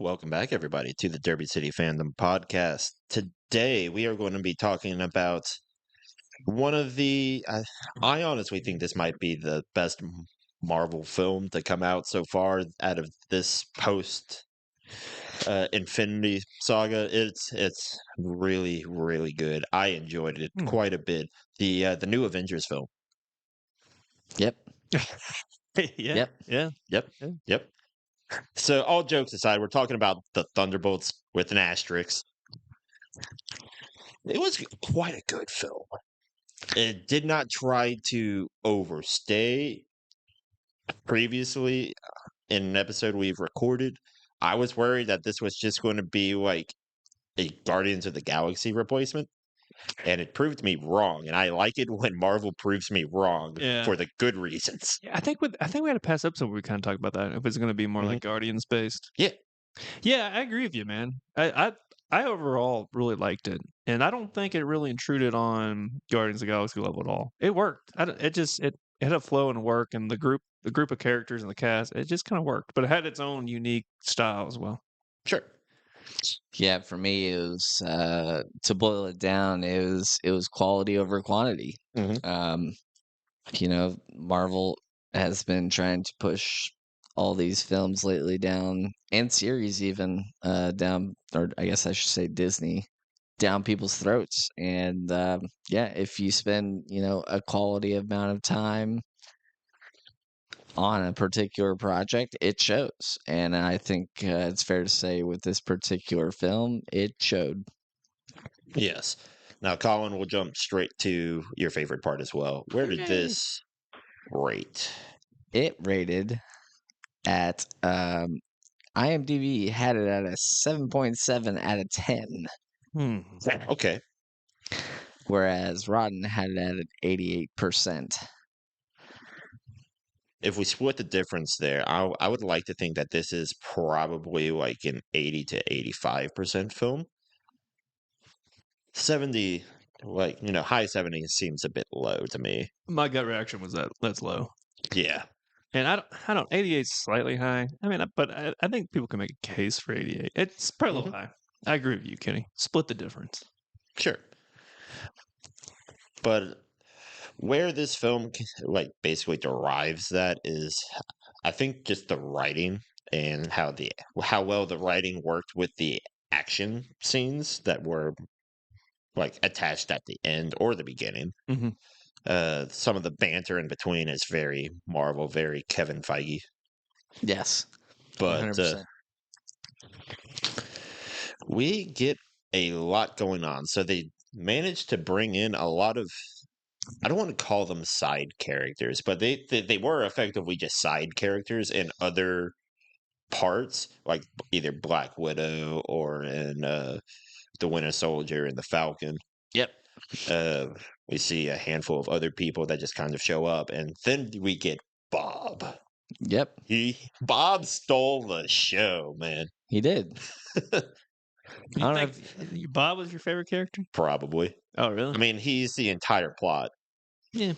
Welcome back, everybody, to the Derby City Fandom podcast. Today, we are going to be talking about one of I honestly think this might be the best Marvel film to come out so far out of this post Infinity Saga. It's really, really good. I enjoyed it quite a bit. The new Avengers film. Yep. Yeah, Yep. yeah. Yep. So, all jokes aside, we're talking about the Thunderbolts with an asterisk. It was quite a good film. It did not try to overstay. Previously, in an episode we've recorded, I was worried that this was just going to be like a Guardians of the Galaxy replacement, and it proved me wrong. And I like it when Marvel proves me wrong Yeah. for the good reasons. Yeah, I think we had a past episode where we kind of talked about that. If it's going to be more like Guardians based. Yeah. Yeah, I agree with you, man. I overall really liked it, and I don't think it really intruded on Guardians of the Galaxy level at all. It worked. It had a flow and work, and the group of characters and the cast, it just kind of worked. But it had its own unique style as well. Sure. Yeah, for me, it was to boil it down. It was quality over quantity. Mhm. Marvel has been trying to push all these films lately down, and series even down, or I guess I should say Disney, down people's throats. And if you spend a quality amount of time on a particular project, it shows. And I think it's fair to say with this particular film, it showed. Yes. Now, Colin, we'll jump straight to your favorite part as well. Where did this rate? It rated at IMDb had it at a 7.7 out of 10, Okay. whereas Rotten had it at an 88%. If we split the difference there, I would like to think that this is probably like an 80 to 85% film. 70, high 70s seems a bit low to me. My gut reaction was that's low. Yeah. And I don't 88 is slightly high. I mean, but I think people can make a case for 88. It's probably a little high. I agree with you, Kenny. Split the difference. Sure. But where this film basically derives that is, I think, just the writing and how well the writing worked with the action scenes that were attached at the end or the beginning. Some of the banter in between is very Marvel, very Kevin Feige. Yes. But 100%. we get a lot going on. So they managed to bring in a lot of, I don't want to call them side characters, but they were effectively just side characters in other parts, like either Black Widow or in the Winter Soldier and the Falcon. Yep. We see a handful of other people that just kind of show up, and then we get Bob. Yep. Bob stole the show, man. He did. You think Bob was your favorite character? Probably. Oh, really? I mean, he's the entire plot. Yeah.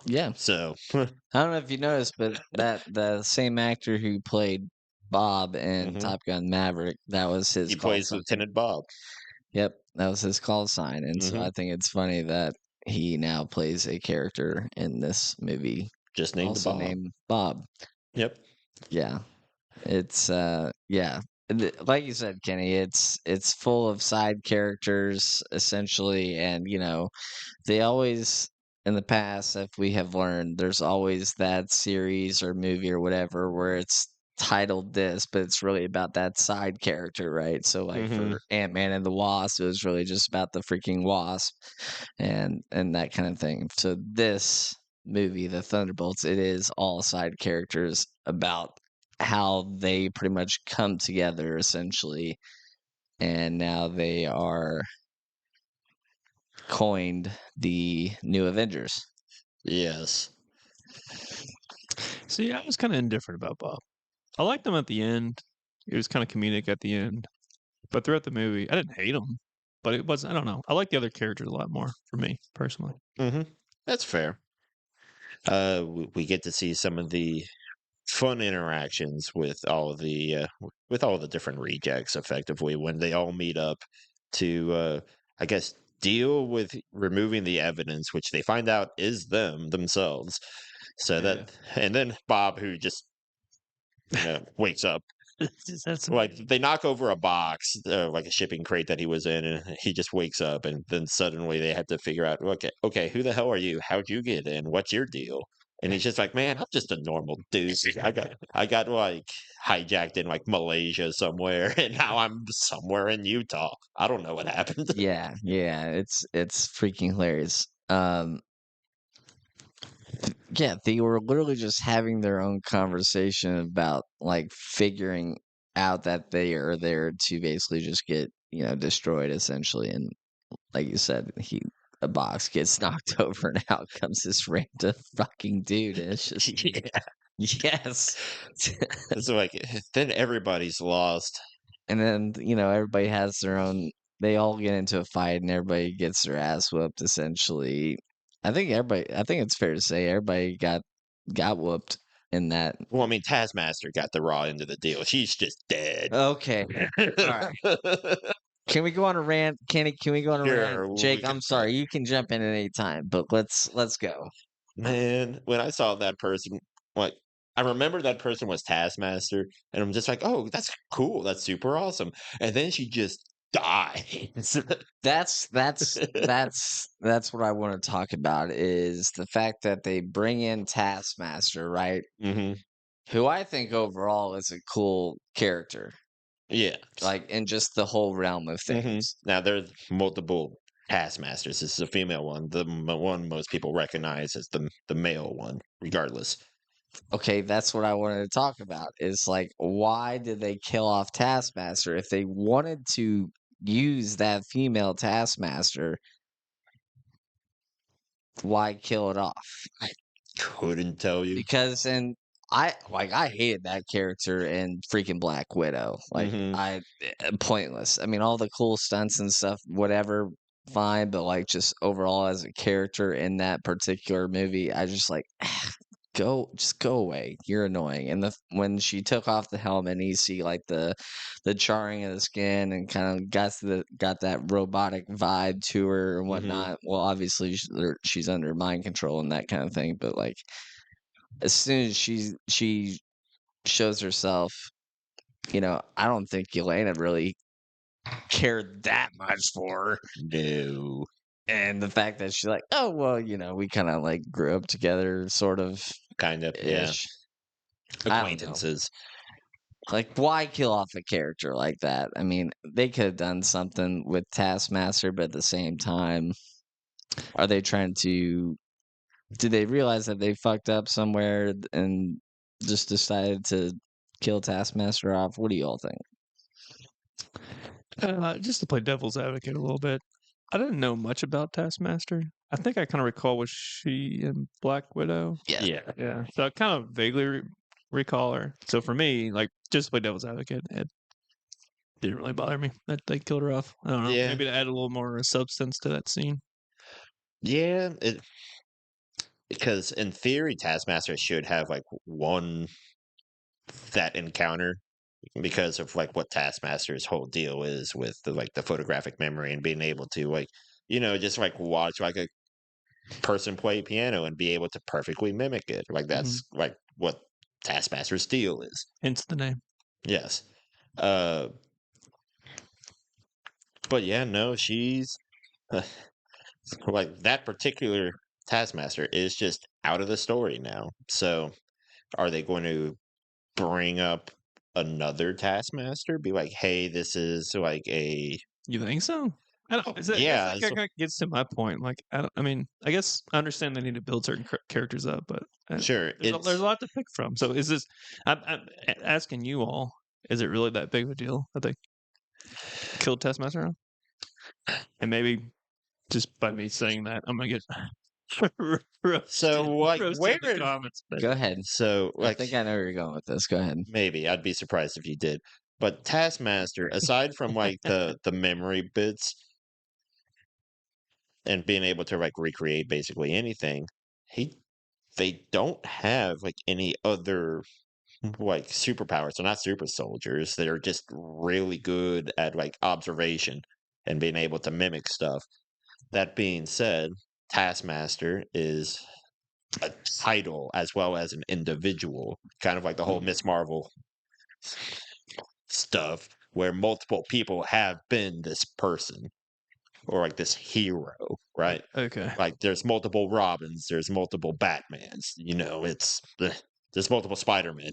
Yeah. So I don't know if you noticed, but the same actor who played Bob in Top Gun Maverick, that was his. He plays Lieutenant Bob. Yep, that was his call sign, and so I think it's funny that he now plays a character in this movie, just named also Bob. named Bob. Yep. Yeah, it's like you said, Kenny. It's full of side characters essentially, and they always. In the past, if we have learned, there's always that series or movie or whatever where it's titled this, but it's really about that side character, right? So like for Ant-Man and the Wasp, it was really just about the freaking Wasp and that kind of thing. So this movie, The Thunderbolts, it is all side characters about how they pretty much come together essentially, and now they are coined the new Avengers. Yes. See, I was kind of indifferent about Bob. I liked him at the end. It was kind of comedic at the end. But throughout the movie, I didn't hate him. But it wasn't, I don't know. I like the other characters a lot more for me, personally. That's fair. We get to see some of the fun interactions with all the different rejects effectively when they all meet up to I guess deal with removing the evidence which they find out is themselves. So Yeah. that and then Bob who just wakes up. That's Like they knock over a box, like a shipping crate that he was in, and he just wakes up, and then suddenly they have to figure out, okay, who the hell are you? How'd you get in? What's your deal? And he's just like, man, I'm just a normal dude. I got like hijacked in like Malaysia somewhere, and now I'm somewhere in Utah. I don't know what happened. Yeah, yeah, it's freaking hilarious. Yeah, they were literally just having their own conversation about like figuring out that they are there to basically just get, destroyed essentially. And like you said, a box gets knocked over and out comes this random fucking dude. And it's just Yeah. yes. It's like then everybody's lost. And then, everybody has their own they all get into a fight and everybody gets their ass whooped essentially. I think it's fair to say everybody got whooped in that. Well, I mean, Taskmaster got the raw end of the deal. She's just dead. Okay. All right. Can we go on a rant? Can we go on a rant? Sure, we Jake, can I'm sorry. You can jump in at any time, but let's go. Man, when I saw that person, like, I remember that person was Taskmaster, and I'm just like, oh, that's cool. That's super awesome. And then she just dies. That's what I want to talk about is the fact that they bring in Taskmaster, right? hmm Who I think overall is a cool character, Yeah. like in just the whole realm of hmm things. Now, there's multiple Taskmasters. This is a female one. The one most people recognize as the male one, regardless. Okay, that's what I wanted to talk about. Is like, why did they kill off Taskmaster? If they wanted to use that female Taskmaster, why kill it off? Couldn't tell you. Because I hated that character in freaking Black Widow. Like hmm pointless. I mean, all the cool stunts and stuff, whatever, fine, but like just overall as a character in that particular movie, I just like just go away. You're annoying. And when she took off the helmet and you see like the charring of the skin and kind of got that robotic vibe to her and hmm whatnot. Well, obviously she's under mind control and that kind of thing, but like as soon as she shows herself, I don't think Elena really cared that much for her. No. And the fact that she's like, oh well, we kind of like grew up together, sort of Kind of, yeah. ish. I don't know. Acquaintances. Like, why kill off a character like that? I mean, they could have done something with Taskmaster, but at the same time, are they trying to? Did they realize that they fucked up somewhere and just decided to kill Taskmaster off? What do you all think? Just to play devil's advocate a little bit, I didn't know much about Taskmaster. I think I kind of recall was she in Black Widow? Yeah. Yeah. So I kind of vaguely recall her. So for me, like just to play devil's advocate, it didn't really bother me that they killed her off. I don't know. Yeah. Maybe to add a little more substance to that scene. Yeah, because in theory, Taskmaster should have like one that encounter because of like what Taskmaster's whole deal is with the photographic memory and being able to just like watch like a person play piano and be able to perfectly mimic it. Like that's like what Taskmaster's deal is. Hence the name. Yes. Uh, but yeah, no, she's like that particular Taskmaster is just out of the story now. So are they going to bring up another Taskmaster? Be like, hey, this is like a You think so? I don't. yeah. That kind of gets to my point. Like, I mean, I guess I understand they need to build certain characters up, but Sure, there's a lot to pick from. So is this? I'm asking you all. Is it really that big of a deal that they killed Taskmaster? And maybe just by me saying that, I'm gonna get so like roasted where in the comments. But Go ahead. so I like think I know where you're going with this. Go ahead. maybe I'd be surprised if you did. But Taskmaster, aside from like the memory bits and being able to like recreate basically anything, he they don't have like any other like superpowers. They're not super soldiers. They're just really good at like observation and being able to mimic stuff. That being said, Taskmaster is a title as well as an individual, kind of like the whole Miss Marvel stuff, where multiple people have been this person or like this hero, right? Okay. Like there's multiple Robins, there's multiple Batmans, there's multiple Spider-Men.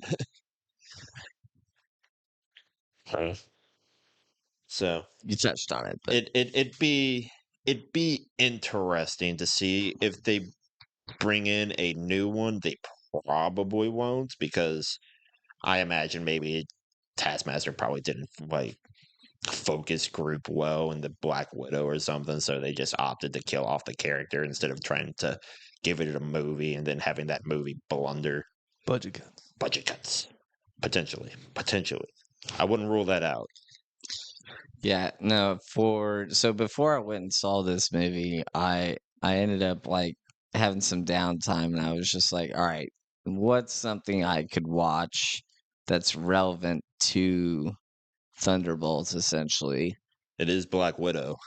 So You touched on it, but it'd be interesting to see if they bring in a new one. They probably won't because I imagine maybe Taskmaster probably didn't like focus group well in the Black Widow or something, so they just opted to kill off the character instead of trying to give it a movie and then having that movie blunder. Budget cuts. Budget cuts. Potentially. I wouldn't rule that out. yeah, no, so before I went and saw this movie, I ended up like having some downtime and I was just like, all right, what's something I could watch that's relevant to Thunderbolts essentially? It is Black Widow.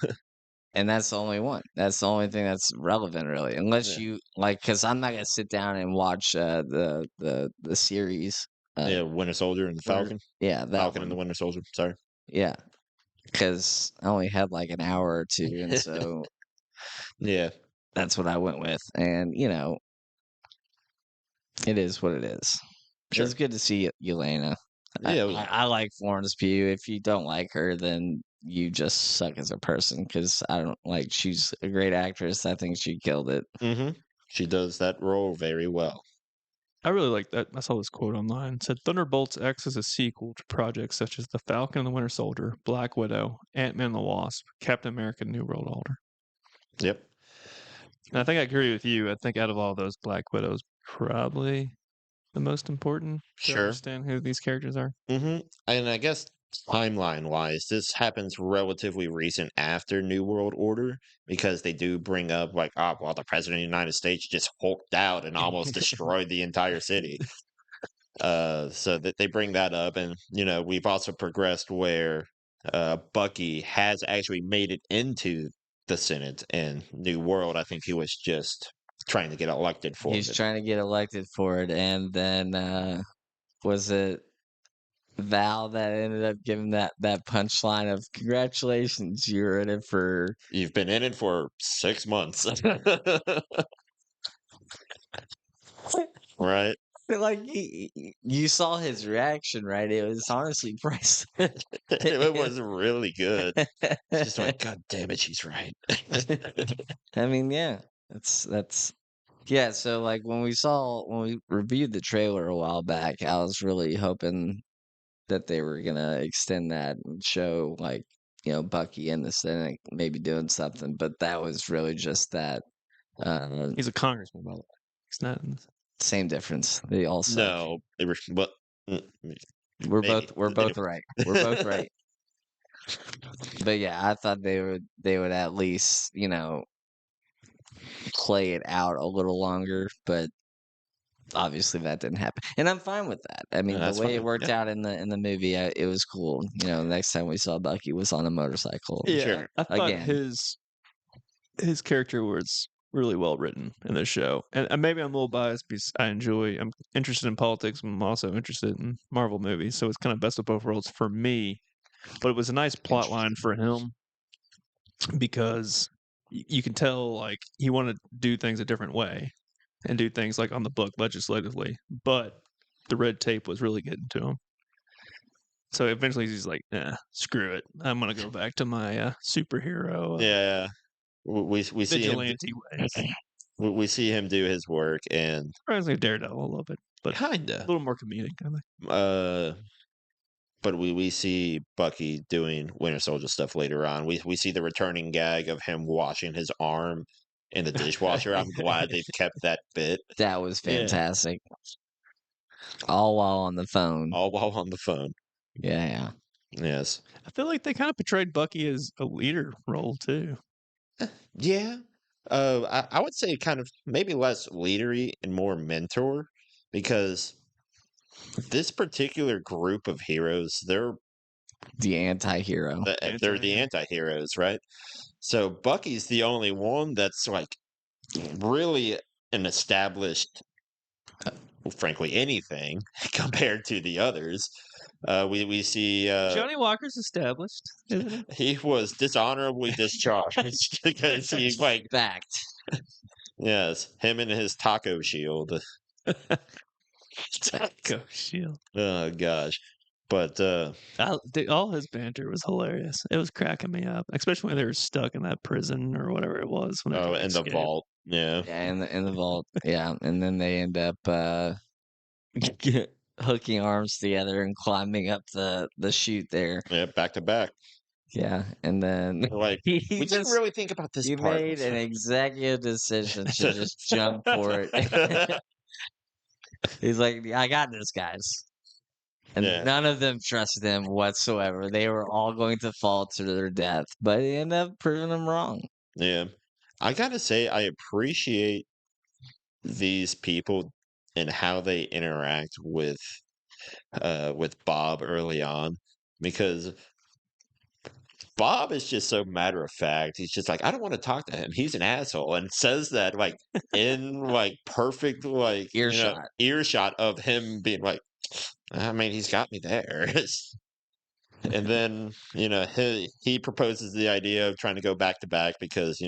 And that's the only one. That's the only thing that's relevant, really. Unless Yeah. you like, because I'm not gonna sit down and watch the series. Yeah, Winter Soldier and the Winter- Falcon. yeah, that Falcon and the one. Winter Soldier. Sorry. Yeah, because I only had like an hour or two, and so Yeah. that's what I went with. And it is what it is. Sure. It's good to see Yelena. Yeah, it was- I like Florence Pugh. If you don't like her, then you just suck as a person. Because I don't like. She's a great actress. I think she killed it. She does that role very well. I really like that. I saw this quote online. It said Thunderbolts X is a sequel to projects such as The Falcon and the Winter Soldier, Black Widow, Ant-Man and the Wasp, Captain America, New World Order. Yep. And I think I agree with you. I think out of all those, Black Widow's probably the most important to Sure. understand who these characters are. And I guess timeline-wise, this happens relatively recent after New World Order because they do bring up like, well, the president of the United States just hulked out and almost destroyed the entire city. So that they bring that up, and we've also progressed where Bucky has actually made it into the Senate in New World. I think he was just trying to get elected for He's it. trying to get elected for it, and then was it Val that ended up giving that punchline of "Congratulations, you're in it for." You've been in it for 6 months. Right? Like you saw his reaction, right? It was honestly priceless. It was really good. Just like, God damn it, she's right. I mean, yeah, that's yeah. So like when we reviewed the trailer a while back, I was really hoping that they were gonna extend that and show like Bucky in the Senate maybe doing something, but that was really just that. He's a congressman, by the way. He's not in this. Same difference. They all suck. No, they were, but We're maybe. both right. We're both right. But yeah, I thought they would at least play it out a little longer, but obviously that didn't happen, and I'm fine with that. I mean, the that's way it fine, worked yeah. out in the movie, it was cool. Next time we saw Bucky was on a motorcycle. Yeah, Sure. I thought Again. his character was really well written in this show, and maybe I'm a little biased because I'm interested in politics. I'm also interested in Marvel movies, so it's kind of best of both worlds for me. But it was a nice plot line for him because you can tell like he wanted to do things a different way and do things like on the book legislatively, but the red tape was really getting to him. So eventually he's like, screw it. I'm going to go back to my superhero Yeah, we see him. vigilante ways. We see him do his work, and Reminds me of Daredevil a little bit, but a kinda. little more comedic, I think. But we see Bucky doing Winter Soldier stuff later on. We see the returning gag of him washing his arm in the dishwasher. I'm glad they've kept that bit. That was Yeah. fantastic. All while on the phone. All while on the phone. Yeah. Yes. I feel like they kind of portrayed Bucky as a leader role too. Yeah. I would say kind of maybe less leadery and more mentor because this particular group of heroes, The anti-hero. they're the anti-heroes, right? So Bucky's the only one that's like really an established, frankly, anything compared to the others. We see Johnny Walker's established, isn't he? he was dishonorably discharged because he like Fact. yes, him and his taco shield. Go Shield. Oh gosh. But All his banter was hilarious. It was cracking me up, especially when they were stuck in that prison or whatever it was. When they oh, tried to in the escape. vault. Yeah. Yeah, in the vault. Yeah, and then they end up hooking arms together and climbing up the chute there. Yeah, back to back. Yeah, and then Like he we didn't just really think about this he part. made an executive decision to just jump for it. He's like, I got this, guys. And Yeah. none of them trusted him whatsoever. They were all going to fall to their death, but he ended up proving them wrong. Yeah. I gotta say, I appreciate these people and how they interact with Bob early on because Bob is just so matter of fact. He's just like, I don't want to talk to him. He's an asshole, and says that like in like perfect like Earshot. earshot of him being like, I mean, he's got me there. And then he proposes the idea of trying to go back to back because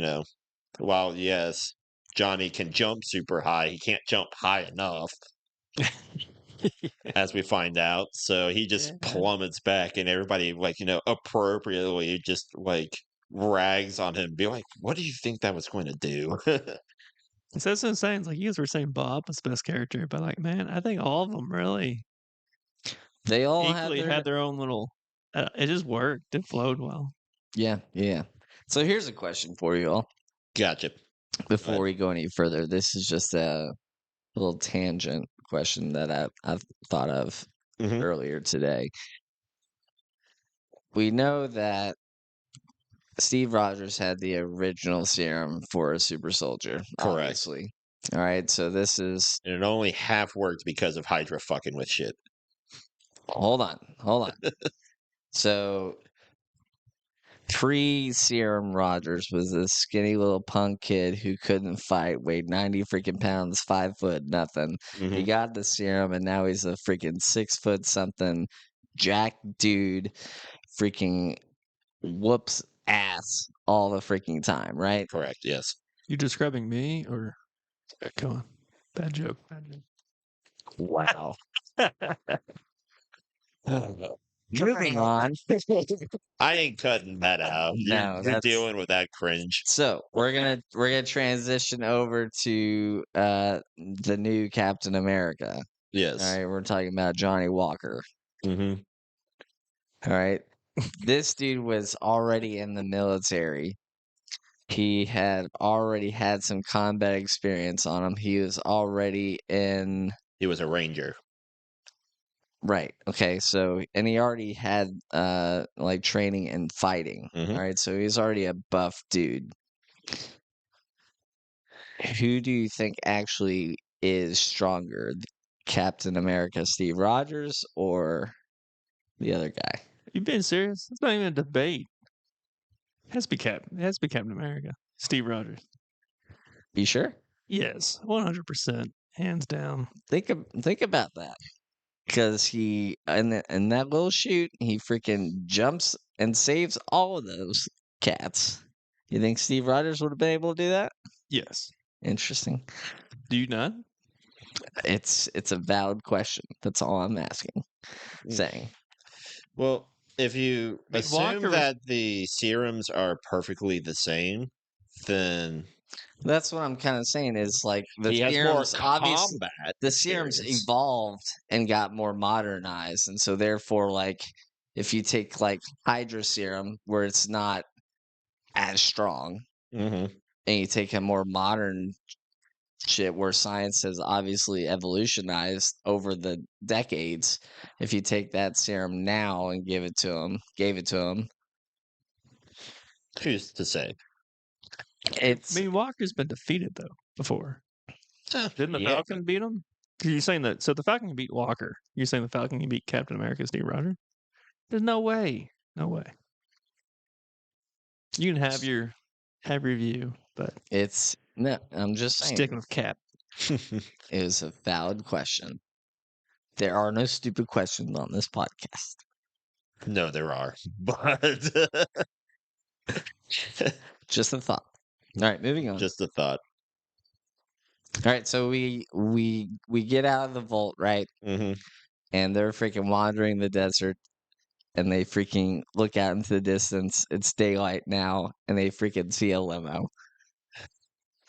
while yes, Johnny can jump super high, he can't jump high enough. As we find out. So he just plummets back and everybody appropriately just like rags on him, be like, what do you think that was going to do? So that's what I'm saying. It's like you guys were saying Bob was the best character, but like, man, I think all of them really They all equally had their own little. It just worked. It flowed well. Yeah. So here's a question for you all. Gotcha. Before we go any further, this is just a little tangent question that I've thought of Mhm. earlier today. We know that Steve Rogers had the original serum for a super soldier, Correct. obviously. All right, so this is And it only half worked because of Hydra fucking with shit. hold on. So pre-serum Rogers was this skinny little punk kid who couldn't fight, weighed 90 freaking pounds, 5 foot, nothing. He Mhm. got the serum and now he's a freaking 6 foot something jack dude, freaking whoops ass all the freaking time, right? Correct. Yes. You describing me or go on? Bad joke. Wow. Moving on. I ain't cutting that out. No, You're that's dealing with that cringe. so we're gonna transition over to the new Captain America. Yes. All right, we're talking about Johnny Walker. Mm-hmm. All right, this dude was already in the military. He had already had some combat experience on him. He was already in. He was a ranger. Right. Okay. So, and he already had like training in fighting. Mhm. All right. So he's already a buff dude. Who do you think actually is stronger, Captain America, Steve Rogers, or the other guy? You being serious? It's not even a debate. It has to be Captain. It has to be Captain America. Steve Rogers. You sure? Yes, 100%, hands down. Think about that. Because he in that little shoot, he freaking jumps and saves all of those cats. You think Steve Rogers would have been able to do that? Yes. Interesting. Do you not? It's a valid question. That's all I'm asking. Saying. Well, if you I mean, assume Walker was- that the serums are perfectly the same, then That's what I'm kind of saying is like the he has more serums obviously combat. the serums experience. evolved and got more modernized, and so therefore, like if you take like Hydra serum where it's not as strong, Mhm. and you take a more modern shit where science has obviously evolutionized over the decades, if you take that serum now and gave it to him, Who's to say? it's I mean, Walker's been defeated though before. Didn't the yeah. Falcon beat him? You're saying that so the Falcon can beat Walker. You're saying the Falcon can beat Captain America, Steve Rogers? There's no way. No way. You can have your view, but No, I'm just saying. sticking with Cap. It is a valid question. There are no stupid questions on this podcast. No, there are, but Just a thought. All right, moving on. just a thought. All right, so we get out of the vault, right? Hmm. And they're freaking wandering the desert, and they freaking look out into the distance. It's daylight now, and they freaking see a limo.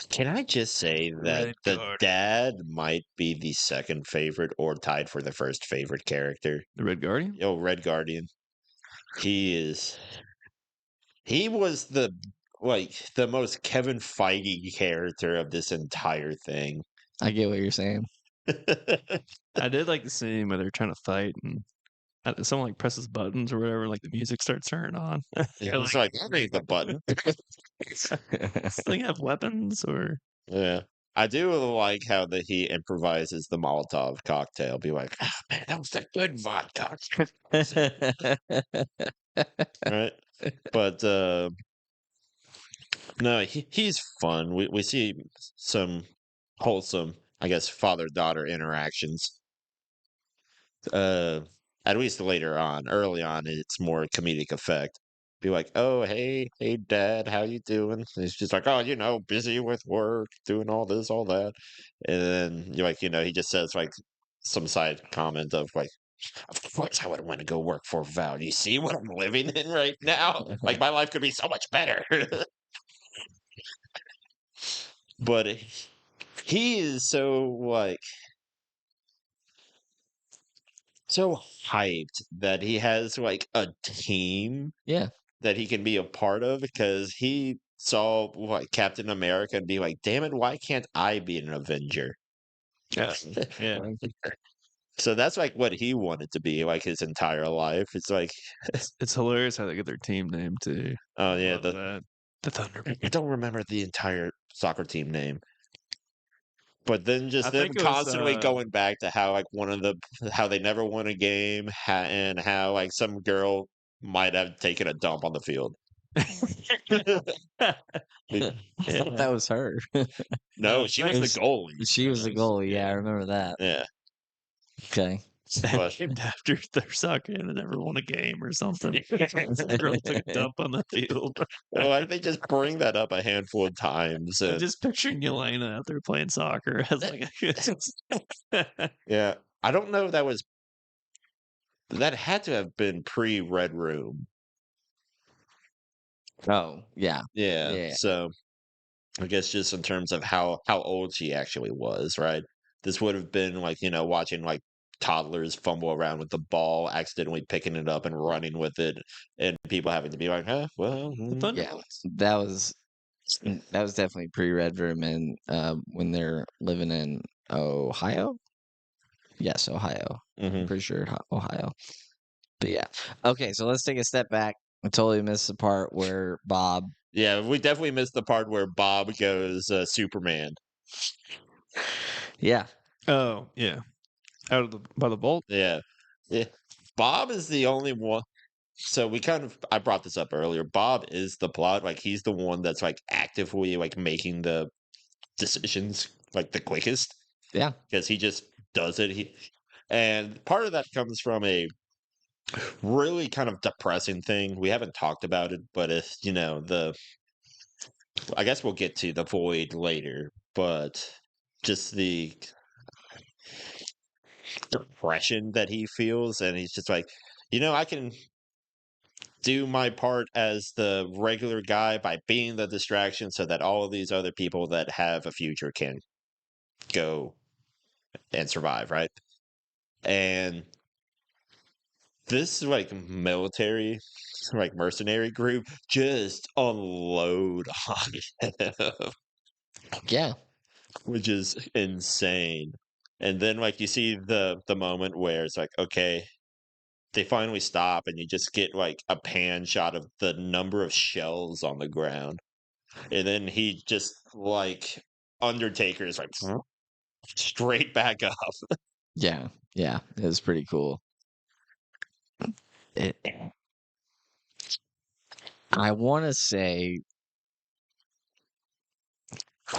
Can I just say that Red the Guardian. dad might be the second favorite or tied for the first favorite character? The Red Guardian? Oh, Red Guardian. He was the most Kevin Feige character of this entire thing. I get what you're saying. I did like the scene where they're trying to fight and someone like presses buttons or whatever, like the music starts turning on. Yeah, it's like, I need the button. Does they have weapons or Yeah. I do like how he improvises the Molotov cocktail. Be like, oh man, that was a good vodka. Right? But no, he's fun. We see some wholesome, I guess, father-daughter interactions. At least later on. Early on, it's more comedic effect. Be like, oh, hey, dad, how you doing? And he's just like, oh, busy with work, doing all this, all that. And then you're like, he just says like some side comment of like, of course I would want to go work for Val. You see what I'm living in right now? Like my life could be so much better. But he is so hyped that he has like a team Yeah. that he can be a part of because he saw Captain America and be like, damn it, why can't I be an Avenger? yeah. So that's like what he wanted to be like his entire life. It's like, It's hilarious how they get their team name too. oh yeah, Love that. The Thunderbolts. I don't remember the entire soccer team name. But then just I them think it was, constantly going back to how like how they never won a game and how like some girl might have taken a dump on the field. I thought that was her. No, she was the Thanks. goalie. She was the goalie. Yeah, I remember that. Yeah. Okay. But- named after their soccer and never won a game or something. Some girl took a dump on the field. Well, why did they just bring that up a handful of times? I'm just picturing Yelena out there playing soccer as like Yeah, I don't know if that had to have been pre-Red Room. Oh, yeah. Yeah, Yeah. so I guess just in terms of how old she actually was, right? This would have been like, watching like toddlers fumble around with the ball, accidentally picking it up and running with it, and people having to be like, huh, well, Yeah. That was definitely pre-Red Room and when they're living in Ohio. Yes, Ohio. I'm mhm. pretty sure Ohio. But yeah. Okay, so let's take a step back. I totally missed the part where Bob. Yeah, we definitely missed the part where Bob goes Superman. Yeah. Oh, yeah. Out of by the vault? Yeah. Yeah. Bob is the only one. So I brought this up earlier. Bob is the plot. Like he's the one that's like actively like making the decisions like the quickest Yeah. because he just does it. And part of that comes from a really kind of depressing thing. We haven't talked about it, but if I guess we'll get to the void later, but just the depression that he feels, and he's just like, I can do my part as the regular guy by being the distraction so that all of these other people that have a future can go and survive, right? And this like military, like mercenary group just unload on him, Yeah. which is insane. And then like you see the moment where it's like, okay, they finally stop and you just get like a pan shot of the number of shells on the ground. And then he just like Undertaker is like straight back up. Yeah, it was pretty cool. It, I want to say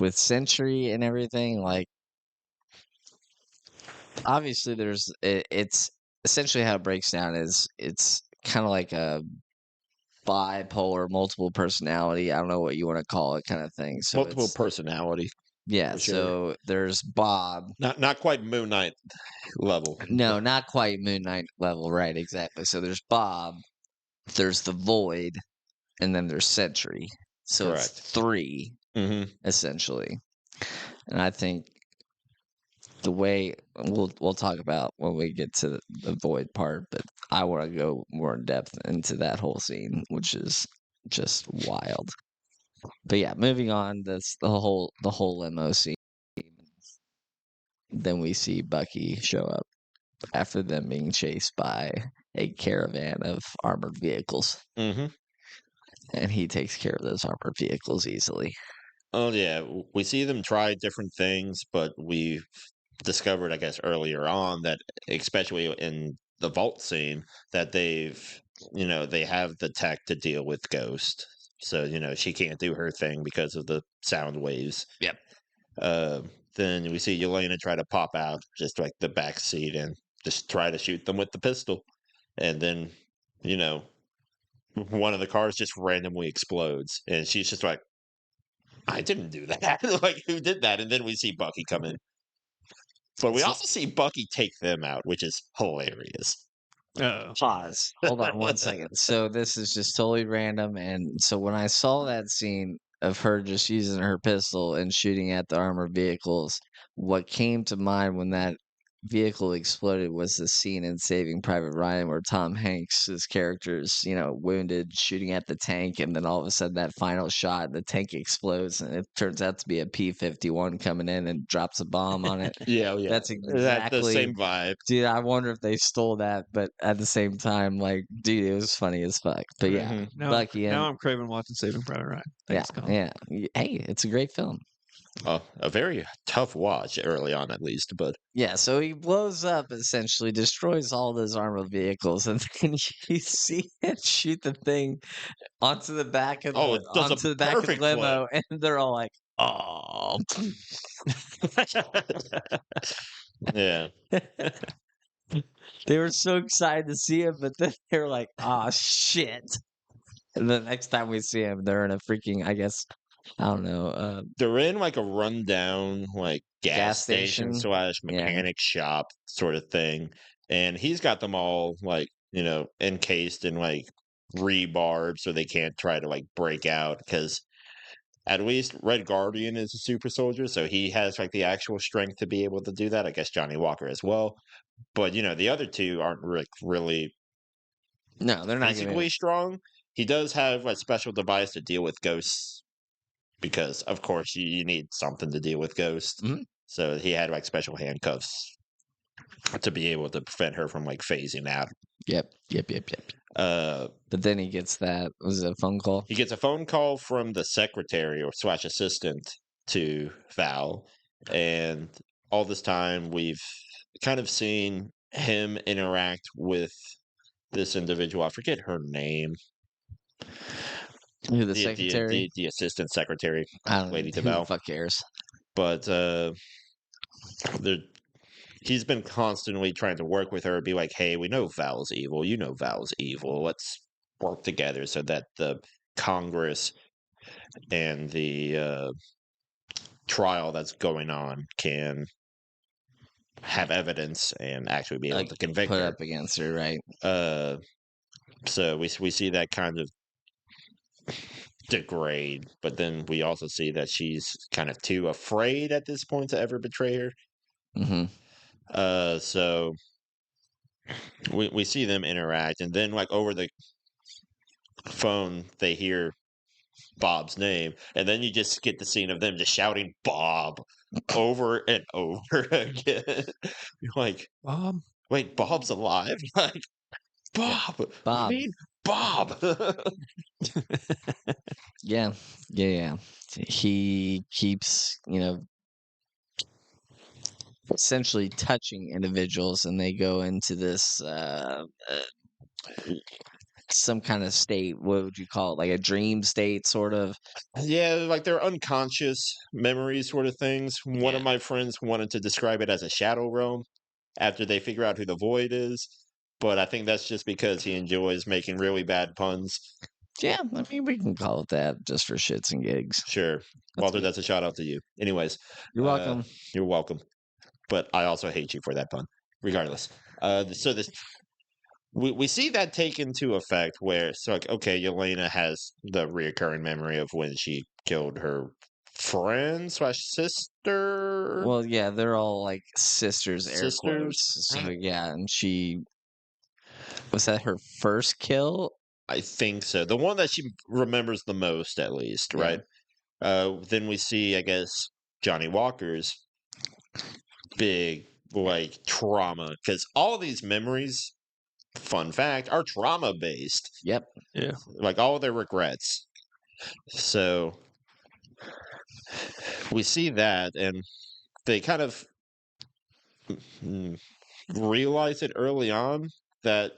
with Century and everything, like obviously it's essentially how it breaks down is it's kind of like a bipolar, multiple personality. I don't know what you want to call it, kind of thing. So Multiple it's personality. yeah. for sure. So there's Bob. Not quite Moon Knight level. No, not quite Moon Knight level, right? Exactly. So there's Bob. There's the Void, and then there's Sentry. So Correct. it's 3 Mm-hmm. essentially. And I think the way we'll talk about when we get to the Void part, but I want to go more in depth into that whole scene, which is just wild. But yeah, moving on. That's the whole limo scene. Then we see Bucky show up after them being chased by a caravan of armored vehicles. Mm-hmm. And he takes care of those armored vehicles easily. Oh yeah, we see them try different things, but we've discovered, I guess, earlier on that, especially in the vault scene, that they have the tech to deal with Ghost. So she can't do her thing because of the sound waves. Yep. Then we see Yelena try to pop out just like the back seat and just try to shoot them with the pistol, and then one of the cars just randomly explodes, and she's just like, I didn't do that. Like, who did that? And then we see Bucky come in. But we also see Bucky take them out, which is hilarious. Pause. Hold on one second. So this is just totally random. And so when I saw that scene of her just using her pistol and shooting at the armored vehicles, what came to mind when that vehicle exploded was the scene in Saving Private Ryan where Tom Hanks' character is, wounded, shooting at the tank, and then all of a sudden that final shot, the tank explodes, and it turns out to be a P-51 coming in and drops a bomb on it. Yeah. That's That's the exactly, same vibe. dude. I wonder if they stole that, but at the same time, like, dude, it was funny as fuck. But yeah, Mhm. Bucky and Now I'm craving watching Saving Private Ryan. Thanks, Colin. yeah. Hey, it's a great film. A very tough watch early on, at least, but Yeah, so he blows up, essentially destroys all those armored vehicles, and then you see him shoot the thing onto the back of it does a the perfect flip. limo, and they're all like, "Oh." Yeah. They were so excited to see him, but then they were like, "Oh shit!" And the next time we see him, they're in a freaking, I guess, I don't know, They're in like a rundown, like gas station station. / mechanic shop sort of thing, and he's got them all like encased in like rebarb so they can't try to like break out, because at least Red Guardian is a super soldier, so he has like the actual strength to be able to do that. I guess Johnny Walker as well, but the other two aren't really No, they're not physically strong. He does have a special device to deal with ghosts, because of course you need something to deal with ghosts. Mhm. So he had like special handcuffs to be able to prevent her from like phasing out. Yep. But then he gets was it a phone call? He gets a phone call from the secretary or / assistant to Val, and all this time we've kind of seen him interact with this individual. I forget her name. Who, the secretary? The assistant secretary, I don't know. Lady Who the Val. fuck cares? But he's been constantly trying to work with her, be like, hey, we know Val's evil. You know Val's evil. Let's work together so that the Congress and the trial that's going on can have evidence and actually be able Like, to convict put her. up against her, right? So we see that kind of degrade, but then we also see that she's kind of too afraid at this point to ever betray her. Mm-hmm. So we see them interact, and then like over the phone they hear Bob's name, and then you just get the scene of them just shouting Bob over and over again. You're like, wait, Bob's alive? Like, Bob, Bob. I mean, Bob. Yeah. He keeps, essentially touching individuals, and they go into this some kind of state. What would you call it? Like a dream state, sort of. Yeah, like they're unconscious memories sort of things. One of Yeah. my friends wanted to describe it as a shadow realm after they figure out who the void is, but I think that's just because he enjoys making really bad puns. Yeah, I mean, we can call it that just for shits and gigs. Sure. That's Walter, good. that's a shout out to you. Anyways, You're welcome. you're welcome. But I also hate you for that pun. Regardless. So this we see that take into effect where it's like, okay, Yelena has the reoccurring memory of when she killed her friend slash sister. Well, yeah, they're all like sisters, air quotes. Sisters? So yeah, and she was that her first kill? I think so. The one that she remembers the most, at least, Yeah. right? Then we see, I guess, Johnny Walker's big like trauma because all these memories, fun fact, are trauma based. Yep. Yeah. Like all their regrets. So we see that, and they kind of realize it early on that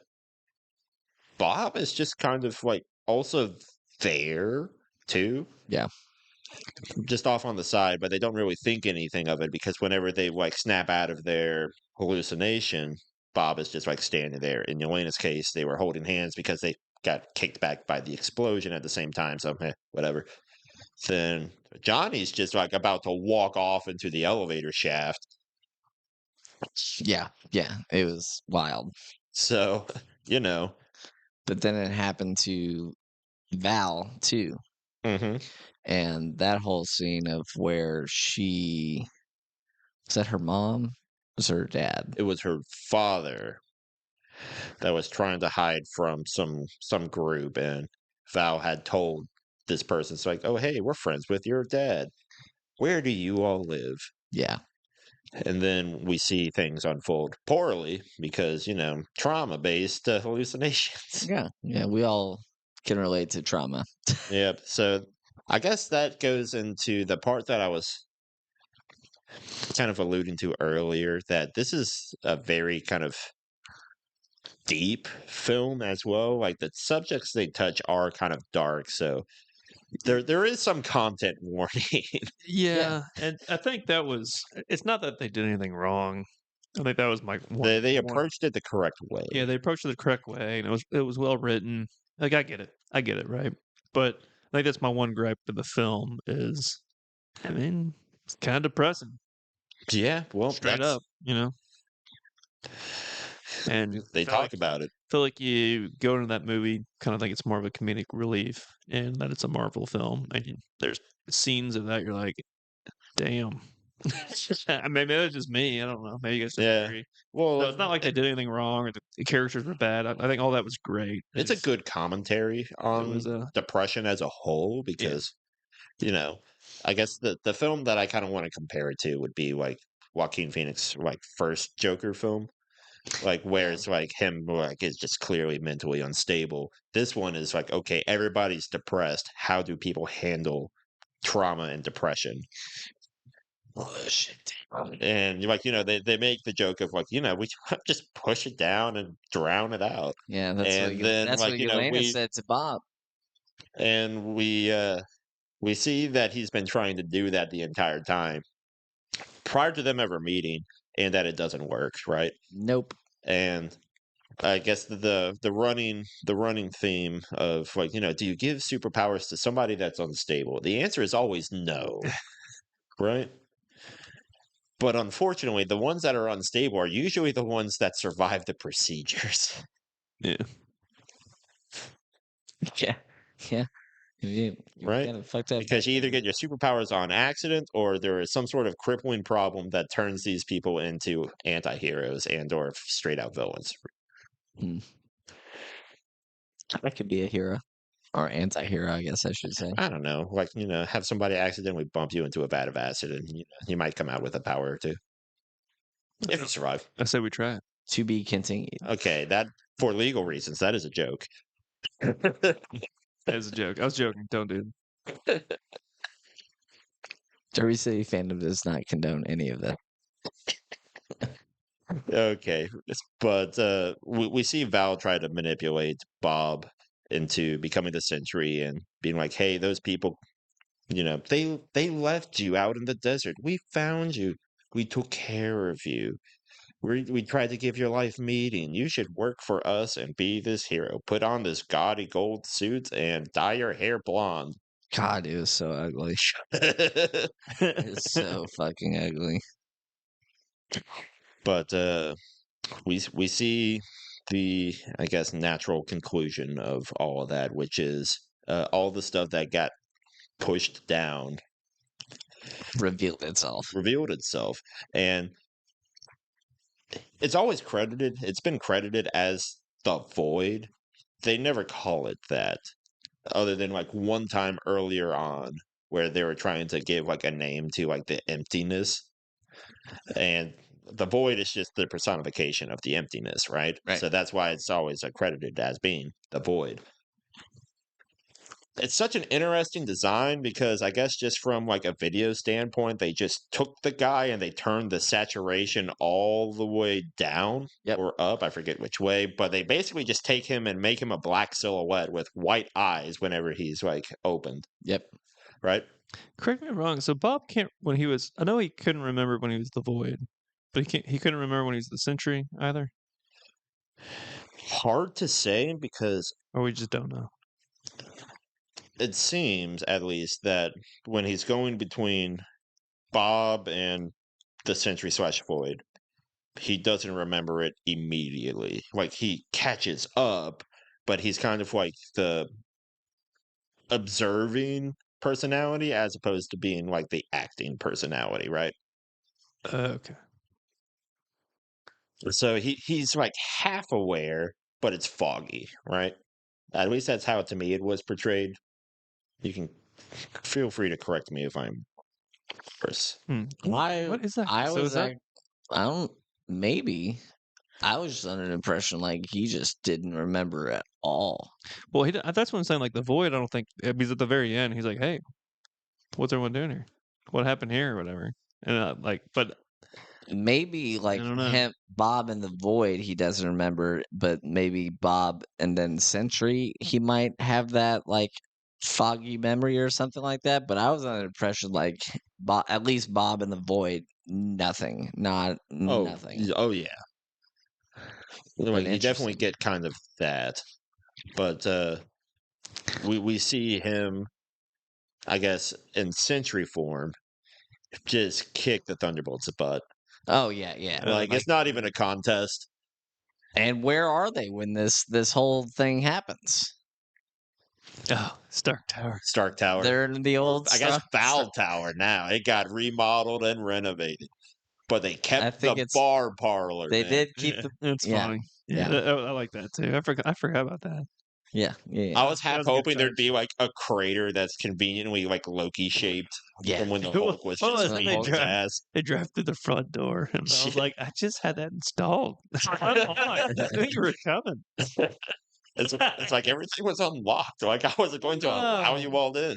Bob is just kind of like also there too. Yeah. Just off on the side, but they don't really think anything of it because whenever they like snap out of their hallucination, Bob is just like standing there. In Yelena's case, they were holding hands because they got kicked back by the explosion at the same time. So, whatever. Then Johnny's just like about to walk off into the elevator shaft. Yeah. Yeah. It was wild. So, you know. But then it happened to Val too. Mm-hmm. And that whole scene of where she was that her mom? Was her dad? It was her father that was trying to hide from some group, and Val had told this person, it's like, oh hey, we're friends with your dad. Where do you all live? Yeah. And then we see things unfold poorly because, trauma based hallucinations. Yeah. Yeah. We all can relate to trauma. Yep. So I guess that goes into the part that I was kind of alluding to earlier, that this is a very kind of deep film as well. Like the subjects they touch are kind of dark, so there is some content warning. Yeah, and I think that was. It's not that they did anything wring. I think that was my one. They one- approached it the correct way. Yeah, they approached it the correct way, and it was well written. Like I get it, right? But I think that's my one gripe with the film is, I mean, it's kind of depressing, Yeah, well, straight up, And they talk about it. feel like you go into that movie, kind of think it's more of a comedic relief, and that it's a Marvel film, and there's scenes of that you're like, damn. Maybe that's just me. I don't know. Maybe you guys disagree. Well, So it's not like they did anything wrong or the characters were bad. I think all that was great. it's a good commentary on was depression as a whole because, I guess the film that I kind of want to compare it to would be like Joaquin Phoenix, like first Joker film, like where it's like him like is just clearly mentally unstable. This one is like, okay, everybody's depressed. How do people handle trauma and depression? And you're like, they make the joke of like, we just push it down and drown it out. Yeah, that's And what then, that's like, what Yelena said to Bob. And we see that he's been trying to do that the entire time prior to them ever meeting, and that it doesn't work, right? Nope. And I guess the running theme of like, do you give superpowers to somebody that's unstable? The answer is always no. Right? But unfortunately, the ones that are unstable are usually the ones that survive the procedures. Yeah. Yeah. Yeah. Right? Kinda fucked up. Because you either get your superpowers on accident or there is some sort of crippling problem that turns these people into anti-heroes and or straight out villains. That could be a hero. Or anti-hero, I guess I should say. I don't know. Like, have somebody accidentally bump you into a vat of acid and you might come out with a power or two. If you survive. I say we try it. To be continued. Okay, that for legal reasons, that is a joke. That is a joke. I was joking. Don't do it. Derby City Fandom does not condone any of that. Okay, but we see Val try to manipulate Bob into becoming the Sentry and being like, "Hey, those people, they left you out in the desert. We found you. We took care of you. We tried to give your life meaning. You should work for us and be this hero. Put on this gaudy gold suit and dye your hair blonde." God, it was so ugly. It's so fucking ugly. But we see the, I guess, natural conclusion of all of that, which is all the stuff that got pushed down Revealed itself. revealed itself, and it's been credited as the Void. They never call it that, other than like one time earlier on where they were trying to give like a name to like the emptiness, and the Void is just the personification of the emptiness, right? Right. So that's why it's always accredited as being the Void. It's such an interesting design because I guess just from like a video standpoint, they just took the guy and they turned the saturation all the way down Yep. or up. I forget which way, but they basically just take him and make him a black silhouette with white eyes whenever he's like opened, Yep. right? Correct me if I'm wrong. So Bob can't when he was. I know he couldn't remember when he was the Void, but he couldn't remember when he was the Sentry either, Hard to say because or we just don't know. it seems at least that when he's going between Bob and the Sentry / Void, he doesn't remember it immediately. Like he catches up, but he's kind of like the observing personality as opposed to being like the acting personality, right? Okay. So he's like half aware, but it's foggy, right? At least that's how to me it was portrayed. You can feel free to correct me if I'm worse. What is that? I So was is that like, I don't. Maybe I was just under the impression like he just didn't remember at all. well? That's what I'm saying. Like the Void, I don't think because at the very end he's like, "Hey, what's everyone doing here? What happened here, or whatever." And but Maybe like don't know. him, Bob and the Void, he doesn't remember, but maybe Bob and then Sentry, he might have that like foggy memory or something like that. But I was under the impression like at least Bob and the Void, nothing, not nothing. Oh yeah. Like you definitely interesting. get kind of that. But we see him, I guess, in Sentry form, just kick the Thunderbolts' butt. Oh yeah, yeah. Like it's not even a contest. And where are they when this whole thing happens? Oh, Stark Tower. Stark Tower. They're in the old. I guess Stark- Foul Tower now. It got remodeled and renovated. But they kept think the it's- bar parlor. They man. did keep the. It's Yeah, funny. yeah. I like that too. I forgot about that. Yeah, yeah, I was That half was a good hoping there'd touch. be like a crater that's conventionally like Loki shaped yeah. from when the Well, Hulk was well, just and beating they his drive- ass. They drive through the front door, and I was Shit. like, I just had that installed. I knew you were coming. It's like everything was unlocked. Like I wasn't going to allow you all in.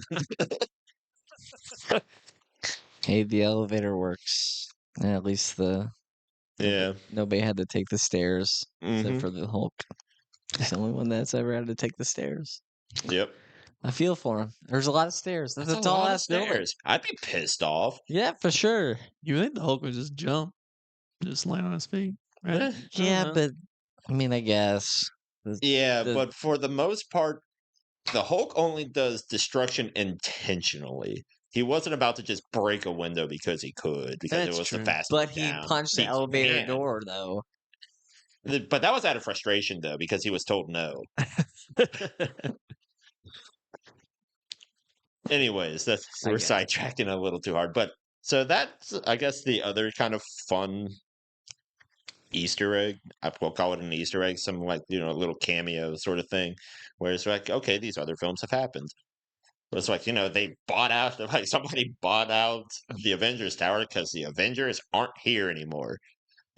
Hey, the elevator works. At least Yeah. nobody had to take the stairs Mhm. except for the Hulk. He's the only one that's ever had to take the stairs. Yep. I feel for him. There's a lot of stairs. That's a a tall lot of ass building. stairs. I'd be pissed off. Yeah, for sure. You think the Hulk would just jump, just land on his feet, right? Eh, Yeah, but I mean, I guess. Yeah, The- but for the most part, the Hulk only does destruction intentionally. He wasn't about to just break a window because he could, because That's it was true. the fastest. But he punched the elevator door, though. But that was out of frustration, though, because he was told no. Anyways, I we're get it. sidetracking a little too hard. But so that's, I guess, the other kind of fun Easter egg. We'll call it an Easter egg, some like little cameo sort of thing, where it's like, okay, these other films have happened. But it's like they bought out, like somebody bought out the Avengers Tower because the Avengers aren't here anymore,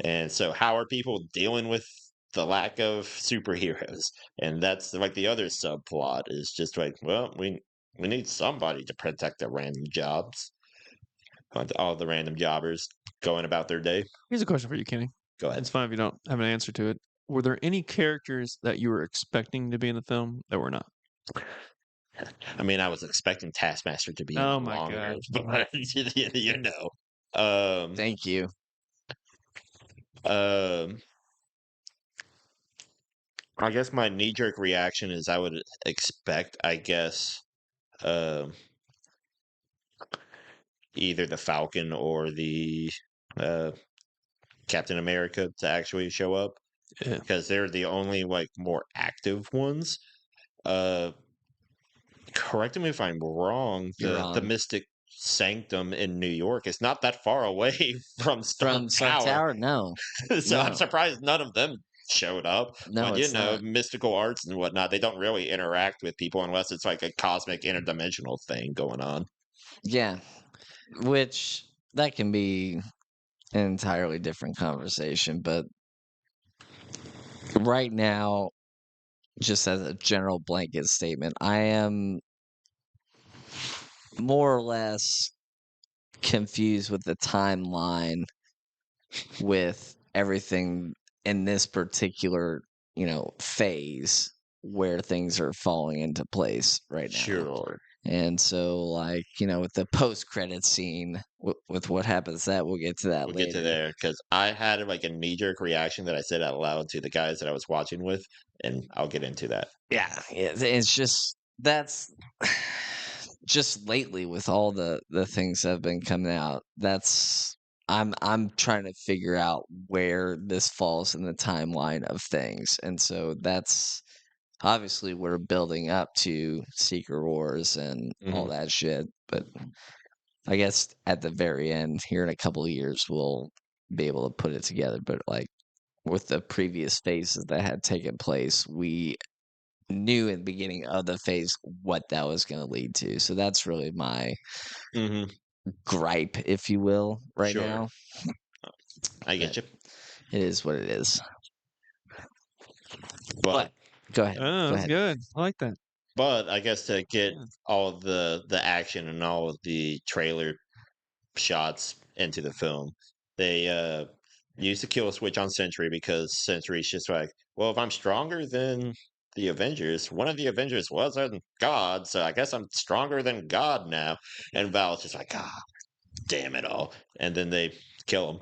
and so how are people dealing with the lack of superheroes? And that's like the other subplot is just like, well, we need somebody to protect the random jobs, all the random jobbers going about their day. Here's a question for you, Kenny. Go ahead. It's fine if you don't have an answer to it. Were there any characters that you were expecting to be in the film that were not? I mean, I was expecting Taskmaster to be in Oh it my longer, God. but you know. Thank you. Um, I guess my knee-jerk reaction is I would expect, I guess, um, either the Falcon or the uh, Captain America to actually show up Yeah. because they're the only like more active ones. Uh, Correct me if I'm wrong. You're The wrong. Mystic Sanctum in New York is not that far away from Stark From Stark Tower. Tower? No. So I'm No. surprised none of them showed up. No, But you it's know, not. mystical arts and whatnot, they don't really interact with people unless it's like a cosmic interdimensional thing going on. Yeah. Which that can be an entirely different conversation, but right now, just as a general blanket statement, I am more or less confused with the timeline with everything in this particular, phase where things are falling into place right now. Sure. And so, like, with the post-credit scene, with what happens, that we'll get to that We'll later. get to there because I had like a knee-jerk reaction that I said out loud to the guys that I was watching with, and I'll get into that. Yeah, it's just that's just lately with all the things that have been coming out. That's I'm trying to figure out where this falls in the timeline of things, and so that's obviously we're building up to Secret Wars and all Mhm. that shit. But I guess at the very end, here in a couple of years, we'll be able to put it together. But like with the previous phases that had taken place, we knew in the beginning of the phase what that was going to lead to. So that's really my Mhm. gripe, if you will, right Sure. now. I get But you. it is what it is. But Go ahead. Oh, Go that's ahead. good. I like that. but I guess to get Yeah. all the action and all of the trailer shots into the film, they used the kill switch on Sentry because Sentry's just like, well, if I'm stronger than the Avengers, one of the Avengers wasn't God, so I guess I'm stronger than God now. And Val's just like, ah, damn it all. And then they kill him.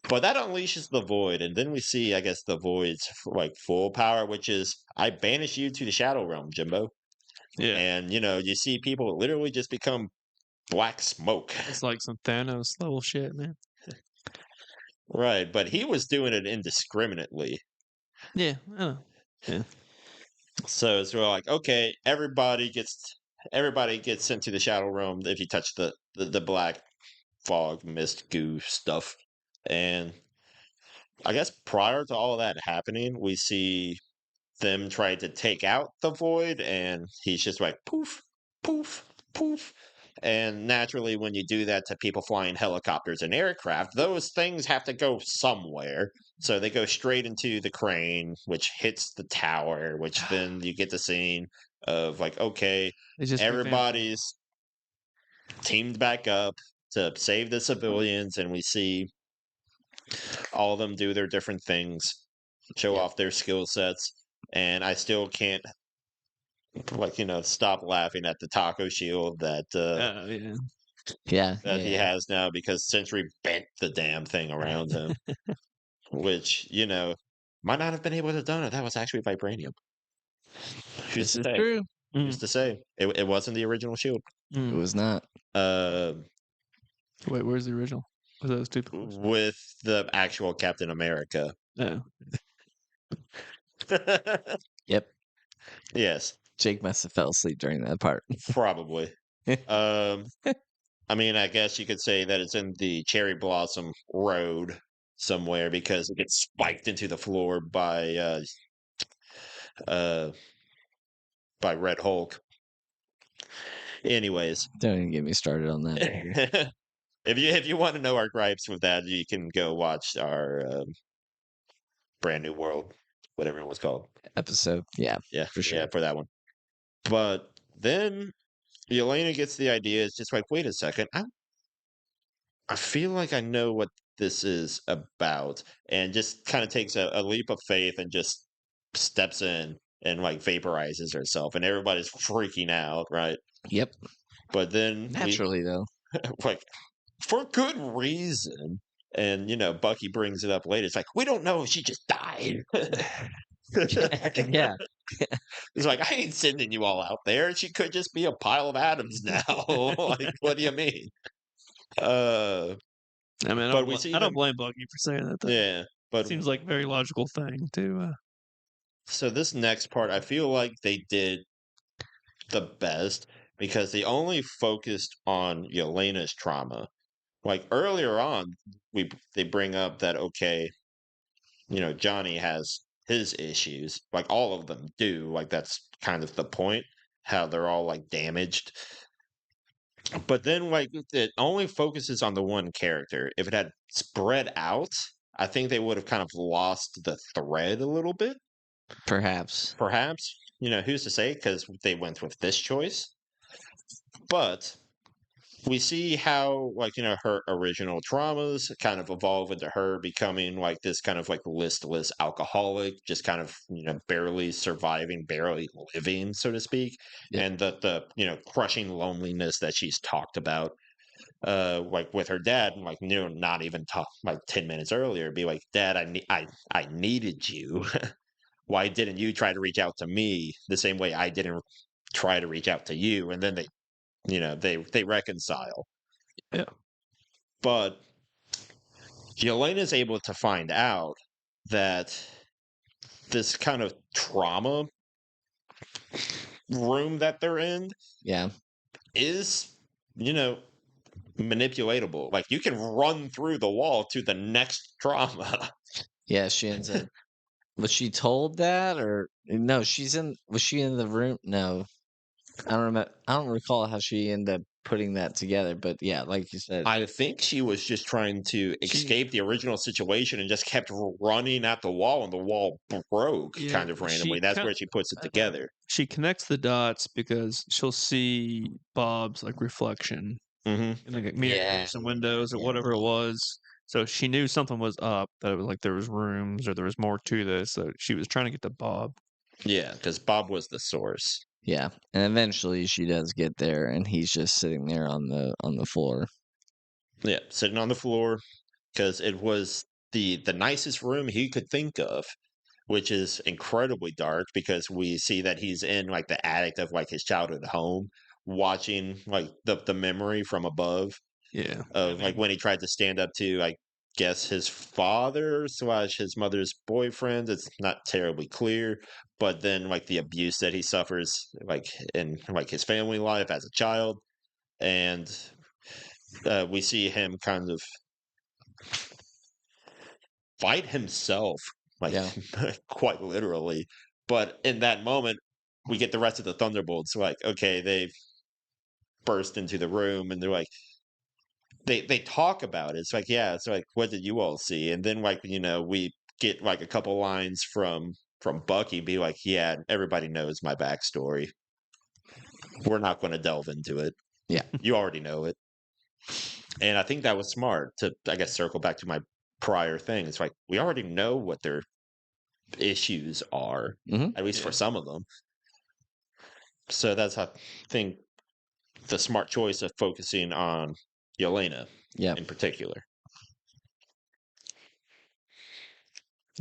But that unleashes the void, and then we see, I guess, the void's like full power, which is I banish you to the shadow realm, Jimbo. Yeah. And you see people literally just become black smoke. It's like some Thanos level shit, man. Right, but he was doing it indiscriminately. Yeah. Oh. Yeah. So it's sort of like, okay, everybody gets sent to the shadow realm if you touch the black fog, mist, goo stuff. And I guess prior to all of that happening, we see them try to take out the void, and he's just like poof, poof, poof. And naturally, when you do that to people flying helicopters and aircraft, those things have to go somewhere. So they go straight into the crane, which hits the tower, which then you get the scene of like, okay, They just revamped it. everybody's teamed back up to save the civilians, and we see all of them do their different things, show Yep. off their skill sets. And I still can't stop laughing at the taco shield that Yeah. Yeah. that he has now because Sentry bent the damn thing around him, which might not have been able to have done it. That was actually vibranium. Who's This to is say? true. Who's to say? It wasn't the original shield. It was not. Uh, Wait, where's the original? Was that a stupid question? with the actual Captain America. No. Yep. Yes, Jake must have fell asleep during that part. probably. Um, I mean, I guess you could say that it's in the Cherry Blossom Road somewhere because it gets spiked into the floor uh, by Red Hulk. Anyways, Don't even get me started on that. if you want to know our gripes with that, you can go watch our Brand New World, whatever it was called. Episode. Yeah, Yeah, for sure. yeah, for that one. But then Elena gets the idea. It's just like, wait a second, I feel like I know what this is about, and just kind of takes a leap of faith and just steps in and like vaporizes herself, and everybody's freaking out, right? Yep. But then we Naturally, though. like for good reason. And Bucky brings it up later. It's like, we don't know if she just died. Yeah. It's like, I ain't sending you all out there. She could just be a pile of atoms now. Like, what do you mean? Uh, I mean, but we see I don't them. blame Bucky for saying that. Though. Yeah, but Seems like a very logical thing to. so this next part, I feel like they did the best because they only focused on Yelena's trauma. Like earlier on, they bring up that okay, Johnny has his issues, like all of them do. Like that's kind of the point, how they're all like damaged. But then, like, it only focuses on the one character. If it had spread out, I think they would have kind of lost the thread a little bit. Perhaps. Perhaps, who's to say? Because they went with this choice. But we see how like her original traumas kind of evolve into her becoming like this kind of like listless alcoholic, just kind of barely surviving, barely living, so to speak. Yep. And the crushing loneliness that she's talked about like with her dad, and like not even talk like 10 minutes earlier, be like, Dad, I needed you. Why didn't you try to reach out to me the same way I didn't try to reach out to you? And then they reconcile. Yeah. But Yelena's able to find out that this kind of trauma room that they're in Yeah. is, manipulatable. Like you can run through the wall to the next trauma. Yeah. She ends up. Was she told that, or no? She's in. Was she in the room? No, I don't remember. I don't recall how she ended up putting that together. But yeah, like you said, I think she was just trying to escape the original situation and just kept running at the wall, and the wall broke Yeah, kind of randomly. That's where she puts it together. She connects the dots because she'll see Bob's like reflection Mm-hmm. in the mirrors and windows or whatever it was. So she knew something was up. That it was like there was rooms or there was more to this. So she was trying to get to Bob. Yeah, because Bob was the source. yeah, and eventually she does get there, and he's just sitting there on the floor. Yeah, sitting on the floor because it was the nicest room he could think of, which is incredibly dark because we see that he's in like the attic of like his childhood home, watching like the memory from above Yeah. of like when he tried to stand up to I guess his father slash his mother's boyfriend. It's not terribly clear, but then like the abuse that he suffers like in like his family life as a child, and we see him kind of fight himself, like Yeah. quite literally. But in that moment, we get the rest of the Thunderbolts. Like, okay, they've burst into the room, and they're like, they talk about it. It's like, yeah, it's like, what did you all see? And then like we get like a couple lines from Bucky, be like, yeah, everybody knows my backstory. We're not going to delve into it. Yeah. You already know it. And I think that was smart to, I guess, circle back to my prior thing. It's like we already know what their issues are, at least for some of them. So that's, I think, the smart choice of focusing on Yelena in particular.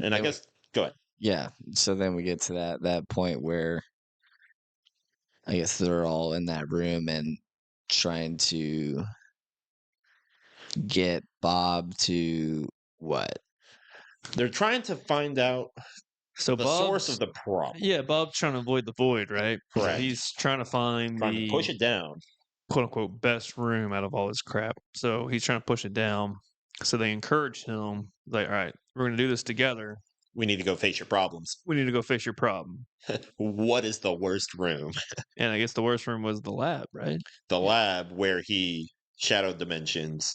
And I guess, go ahead. Yeah. So then we get to that point where I guess they're all in that room and trying to get Bob to what? They're trying to find out So the source of the problem. Yeah, Bob's trying to avoid the void, right? Correct. So he's trying to find Trying to the push it down. quote unquote best room out of all this crap. So he's trying to push it down. So they encourage him, like, all right, we're going to do this together. We need to go face your problems. We need to go fix your problem. What is the worst room? And I guess the worst room was the lab, right? The lab where he shadow dimensions,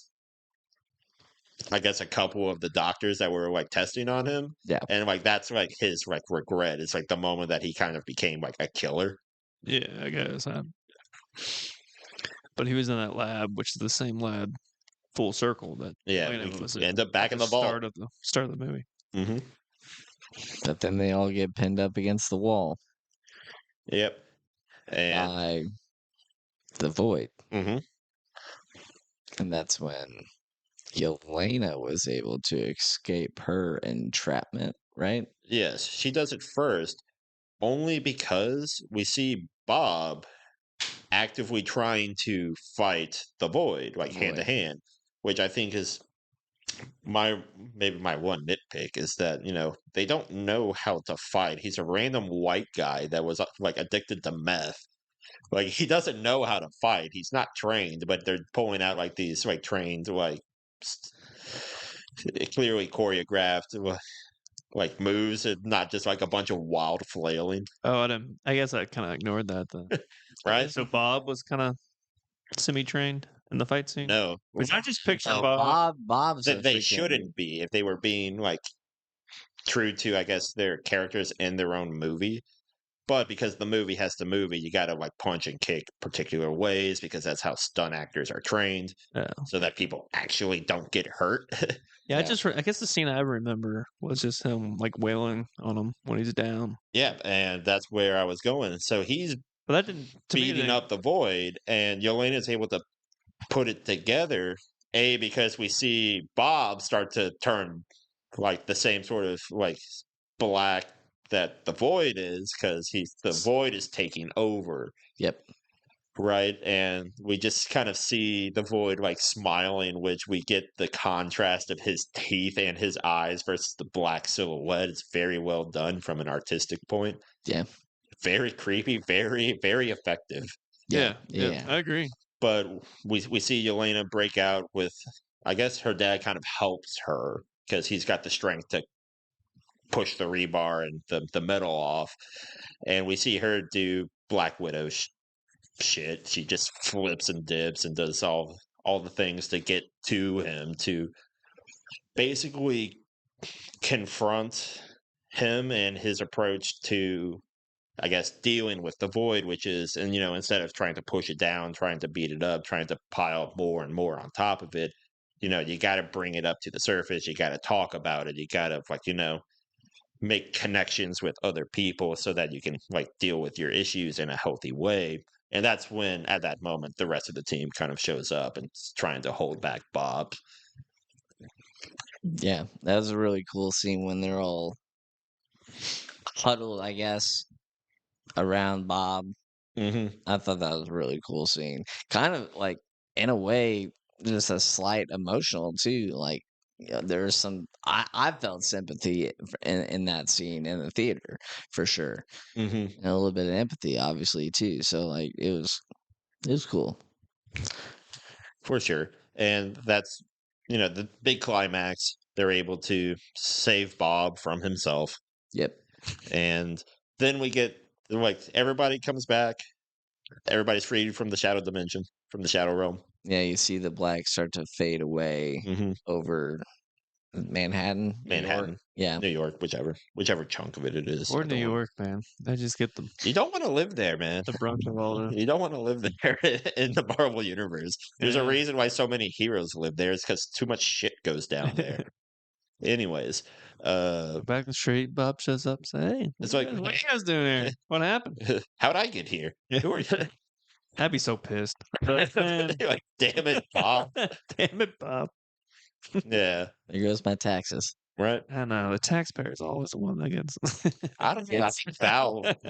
I guess, a couple of the doctors that were like testing on him. Yeah. And like that's like his like regret. It's like the moment that he kind of became like a killer. Yeah, I guess. But he was in that lab, which is the same lab full circle that Yeah, Elena was we end up back in the vault. start of the movie. Mm-hmm. But then they all get pinned up against the wall Yep. And by the Void. mm-hmm. And that's when Yelena was able to escape her entrapment, right? Yes, she does it first, only because we see Bob actively trying to fight the Void, like hand to Void. hand, which I think is maybe my one nitpick is that they don't know how to fight. He's a random white guy that was like addicted to meth. Like he doesn't know how to fight. He's not trained, but they're pulling out like these like trained like clearly choreographed like moves and not just like a bunch of wild flailing, Oh, I guess I kind of ignored that. right? So Bob was kind of semi-trained in the fight scene. No, Which I just picture Oh, Bob. Bob's a they freaking shouldn't be if they were being like true to, I guess, their characters in their own movie. But because the movie has to movie, you got to like punch and kick particular ways because that's how stunt actors are trained, Yeah. so that people actually don't get hurt. Yeah, Yeah. I guess the scene I remember was just him like wailing on him when he's down. Yeah, and that's where I was going. So he's But that didn't to me. beating up the Void, and Yelena's able to put it together. Because we see Bob start to turn like the same sort of like black that the Void is, because the Void is taking over. Yep. Right, and we just kind of see the Void like smiling, which we get the contrast of his teeth and his eyes versus the black silhouette. It's very well done from an artistic point. Yeah. Very creepy, very, very effective. Yeah, Yeah. I agree. But we see Yelena break out with, I guess her dad kind of helps her because he's got the strength to push the rebar and the metal off, and we see her do Black Widow shit. She just flips and dips and does all the things to get to him, to basically confront him and his approach to, I guess, dealing with the Void, which is, and instead of trying to push it down, trying to beat it up, trying to pile more and more on top of it, you got to bring it up to the surface. You got to talk about it. You got to like make connections with other people so that you can like deal with your issues in a healthy way. And that's when, at that moment, the rest of the team kind of shows up and is trying to hold back Bob. Yeah. That was a really cool scene when they're all huddled, I guess, around Bob. Mm-hmm. I thought that was a really cool scene. Kind of like, in a way, just a slight emotional too. Like, there's some. I felt sympathy in that scene in the theater for sure, Mm-hmm. and a little bit of empathy, obviously too. So like, it was cool. For sure. And that's, the big climax. They're able to save Bob from himself. Yep. And then we get, like, everybody comes back. Everybody's freed from the shadow dimension, from the shadow realm. Yeah, you see the black start to fade away Mm-hmm. over Manhattan, New Manhattan, York. Yeah. New York, whichever chunk of it is. Or New York, man. They just get You don't want to live there, man. the brunt of all the. You don't want to live there in the Marvel universe. There's a Yeah. reason why so many heroes live there. It's because too much shit goes down there. Anyways, Back in the street, Bob shows up, say, "Hey, It's what like- you guys doing here? What happened?" how'd I get here? Who are you? I'd be so pissed. But, man, You're like, damn it, Bob. damn it, Bob. Yeah, There goes my taxes. right. I know the taxpayer is always the one that gets. I don't know. I think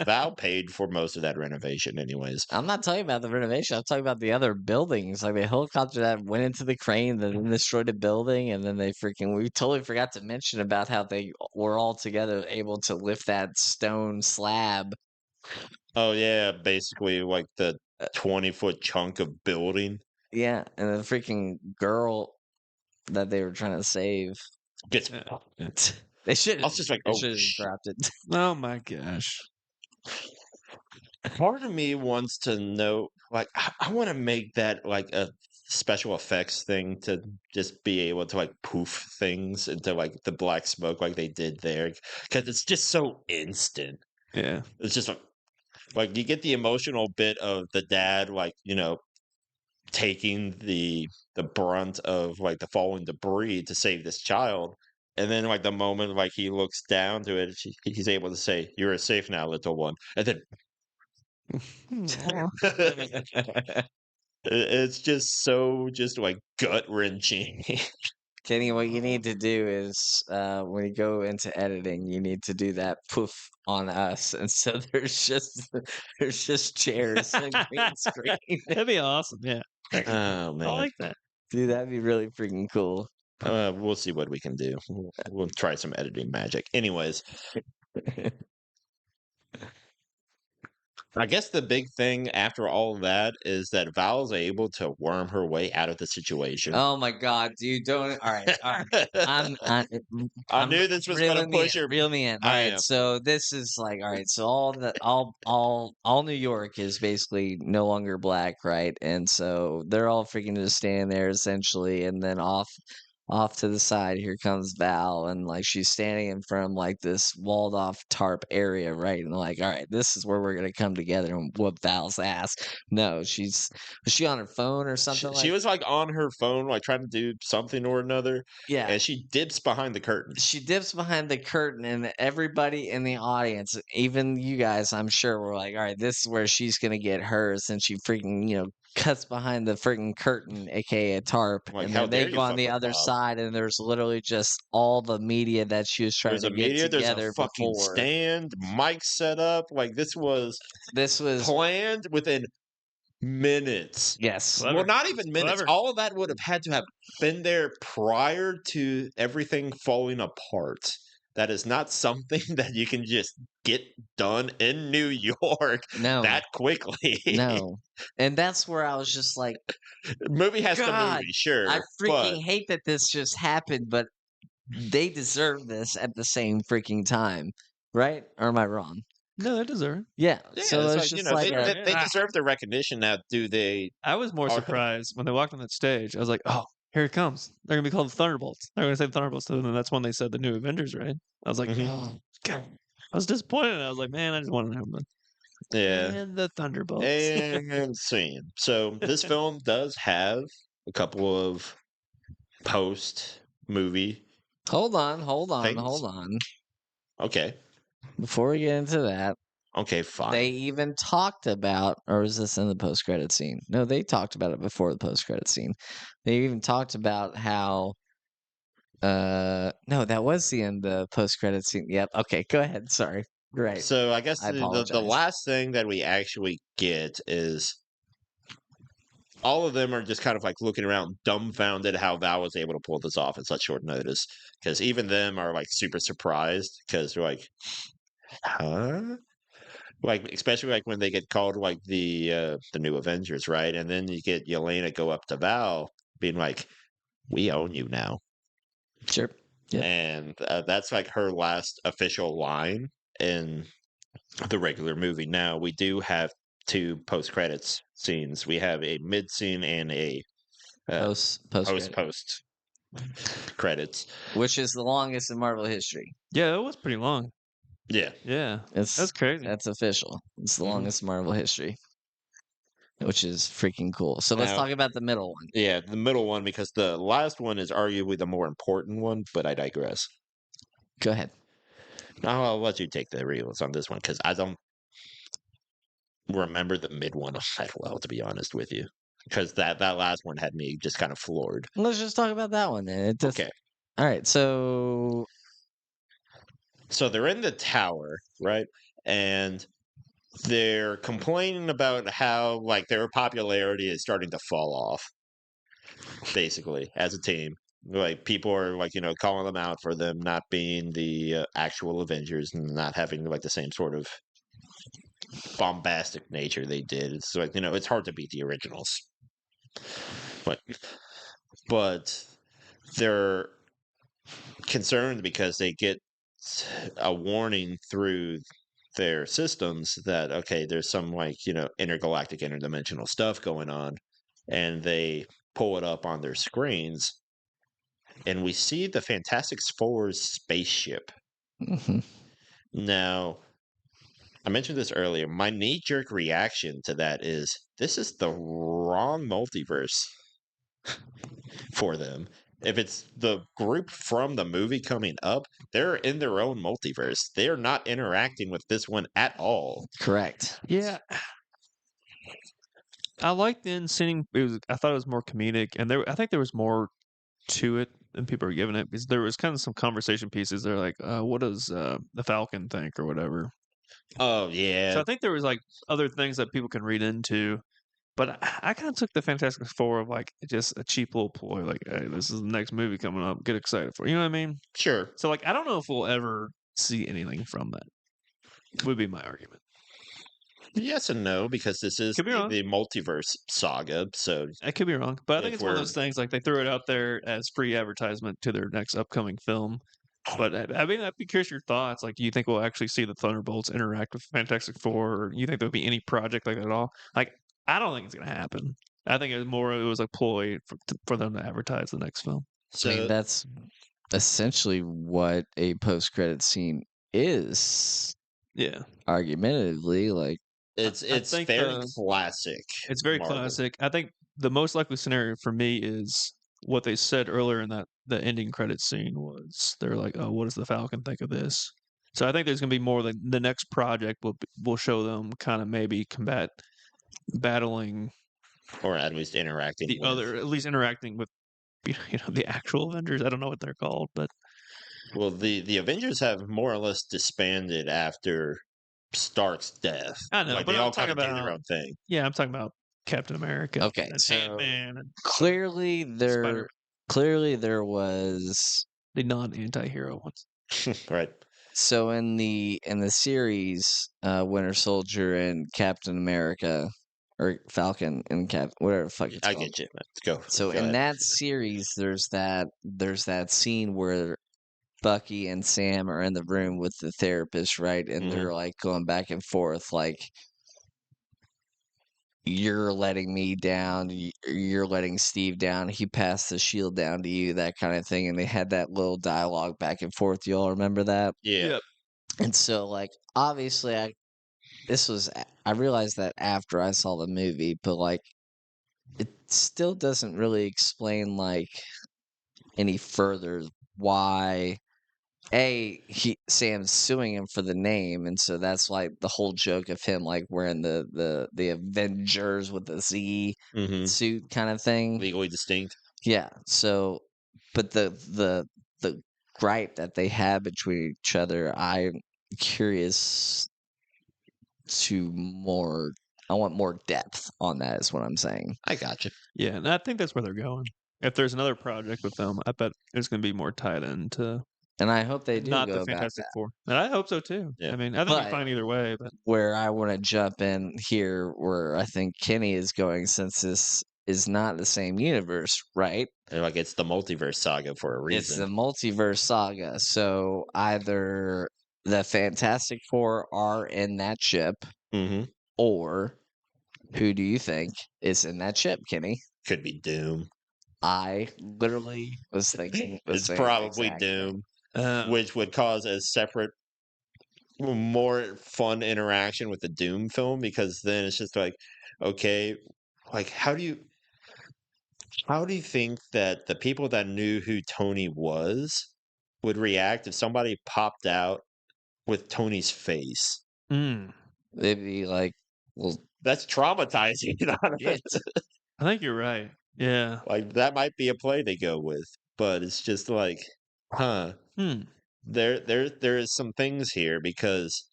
Val paid for most of that renovation, anyways. I'm not talking about the renovation. I'm talking about the other buildings, like the helicopter that went into the crane, then destroyed a building, and then we totally forgot to mention about how they were all together able to lift that stone slab. Oh yeah, basically like the 20-foot chunk of building Yeah, and the freaking girl that they were trying to save. gets. They should. I was just like, They oh, should have dropped it. Oh my gosh. part of me wants to know, like, I want to make that like a special effects thing to just be able to like poof things into like the black smoke like they did there, because it's just so instant. Yeah. It's just like you get the emotional bit of the dad, like taking the brunt of like the falling debris to save this child. And then like the moment like he looks down to it, he's able to say, "You are safe now, little one." And then it's just so just like gut wrenching. Kenny, what you need to do is when you go into editing, you need to do that poof on us, and so there's just chairs and green screen. That'd be awesome. Yeah. Oh I man. like that. Dude, that'd be really freaking cool. We'll see what we can do. We'll try some editing magic. Anyways, I guess the big thing after all of that is that Val's able to worm her way out of the situation. Oh my God, dude! Don't. All right, all right. I'm, I, I I'm knew this was going to reeling me in, push her. reel me in. All I right, am. so this is like, all right, so all New York is basically no longer black, right? And so they're all freaking just standing there essentially, and then off to the side, here comes Val, and like she's standing in front of like this walled off tarp area, right? And like, all right, this is where we're gonna come together and whoop Val's ass. No, was she on her phone or something She like? was like on her phone, like trying to do something or another, Yeah, and she dips behind the curtain. she dips behind the curtain, and everybody in the audience, even you guys, I'm sure, were like, all right, this is where she's gonna get hers, and she freaking, cuts behind the freaking curtain, aka a tarp, Like, and how then they dare go you on fuck the with other Bob? side, and there's literally just all the media that she was trying There's to a get media, there's a together fucking before. stand, mic set up. Like, this was This was planned within minutes. yes, Well, Clever. not even minutes. Clever. All of that would have had to have been there prior to everything falling apart. That is not something that you can just get done in New York no, that quickly. no, and that's where I was just like, Movie has to God, movie, sure, I but freaking hate that this just happened, but they deserve this at the same freaking time, right? Or am I wrong? No, they deserve it. Yeah. yeah, So it's it's like just like Sure, they yeah. deserve the recognition. Now, do they? I was more Are- surprised when they walked on that stage. I was like, oh, here it comes. They're gonna be called the Thunderbolts. They're gonna say the Thunderbolts, and then that's when they said the new Avengers, right? I was like, Mhm. oh, God. I was disappointed. I was like, man, I just wanted to have them. Yeah, And the Thunderbolts. and seeing. So this film does have a couple of post movie hold on, hold on, things. hold on. Okay. Before we get into that, Okay, fine. they even talked about, or was this in the post credit scene? No, they talked about it before the post credit scene. They even talked about how no, that was the end of the post credit scene. Yep. Okay, go ahead. Sorry. Right. So I guess I the apologize. last thing that we actually get is all of them are just kind of like looking around dumbfounded how Val was able to pull this off at such short notice. Because even them are like super surprised because they're like, huh? Like especially like when they get called like the new Avengers, right? And then you get Yelena go up to Val being like, "We own you now." Sure. Yep. And that's like her last official line in the regular movie. Now we do have two post credits scenes. We have a mid scene and a Post post credits. which is the longest in Marvel history. Yeah, it was pretty long. Yeah, Yeah, It's that's crazy. That's official. It's the Mhm. longest in Marvel history, which is freaking cool. So let's Now- talk about the middle one. yeah, the middle one because the last one is arguably the more important one. But I digress. Go ahead. I'll let you take the reels on this one because I don't remember the mid one that well, to be honest with you. Because that last one had me just kind of floored. Let's just talk about that one then. Okay. All right. So So they're in the tower, right? And they're complaining about how like their popularity is starting to fall off, basically, as a team. Like people are like, calling them out for them not being the actual Avengers and not having like the same sort of bombastic nature they did. It's like, it's hard to beat the originals. But they're concerned because they get a warning through their systems that okay, there's some like intergalactic interdimensional stuff going on, and they pull it up on their screens, and we see the Fantastic Four's spaceship. mhm. Now, I mentioned this earlier. My knee-jerk reaction to that is this is the wrong multiverse for them. If it's the group from the movie coming up, they're in their own multiverse. They're not interacting with this one at all. Correct. Yeah, I liked the end scene. I thought it was more comedic, and I think there was more to it than people are giving it because there was kind of some conversation pieces. They're like, "What does the Falcon think?" or whatever. Oh So yeah, I think there was like other things that people can read into. But I kind of took the Fantastic Four of like just a cheap little ploy, like, "Hey, this is the next movie coming up. Get excited for it." You know what I mean? sure. So like, I don't know if we'll ever see anything from that. Would be my argument. Yes and no, because this is Could be wrong. the multiverse saga. So I could be wrong, but I think if it's one of we're those things like they threw it out there as free advertisement to their next upcoming film. But I mean, I'd be curious your thoughts. Like, do you think we'll actually see the Thunderbolts interact with Fantastic Four, or you think there'll be any project like that at all? Like, I don't think it's gonna happen. I think it was a ploy for them to advertise the next film. I mean, so that's essentially what a post-credit scene is, Yeah, argumentatively. Like, I it's think very classic. it's very Marvel. classic. I think the most likely scenario for me is what they said earlier in that the ending credit scene was they're like, "Oh, what does the Falcon think of this?" So I think there's gonna be more like the next project will show them kind of maybe battling Or at least interacting the with. other, at least interacting with the actual Avengers. I don't know what they're called, but Well, the Avengers have more or less disbanded after Stark's death. I know. Like But they I'm all kind talking of do their about own thing. yeah, I'm talking about Captain America okay, and so Ant-Man and clearly Spider, there was. the non-anti-hero ones. Right. So in the series, Winter Soldier and Captain America, or Falcon and Cap, whatever the fuck it's I called. get you. Man. So Go in ahead. that series, there's that scene where Bucky and Sam are in the room with the therapist, right? And Mhm. they're like going back and forth, like, you're letting me down, you're letting Steve down. He passed the shield down to you, that kind of thing. And they had that little dialogue back and forth. You all remember that? Yeah. Yep. And so, like, obviously, I realized that after I saw the movie, but like, it still doesn't really explain like any further why Sam's suing him for the name, and so that's like the whole joke of him like wearing the Avengers with the Z Mm-hmm. suit kind of thing. Legally distinct. Yeah. So, but the gripe that they have between each other, I'm curious to more. I want more depth on that. Is what I'm saying. I got you. Yeah, and I think that's where they're going. If there's another project with them, I bet it's going to be more tied into And I hope they do not go the about Fantastic that. Four. And I hope so too. Yeah. I mean, I think But you're fine either way. But where I want to jump in here, where I think Kenny is going, since this is not the same universe, right? And like it's the multiverse saga for a It's the reason. multiverse saga. So either the Fantastic Four are in that ship, Mm-hmm. or who do you think is in that ship, Kenny? Could be Doom. I literally was thinking the It's same probably exact thing. Doom, which would cause a separate, more fun interaction with the Doom film because then it's just like, okay, like how do you think that the people that knew who Tony was would react if somebody popped out with Tony's face? mm, They'd be like, well, That's traumatizing. shit. I think you're right. Yeah. Like that might be a play they go with, but it's just like, huh? Hmm. There is some things here because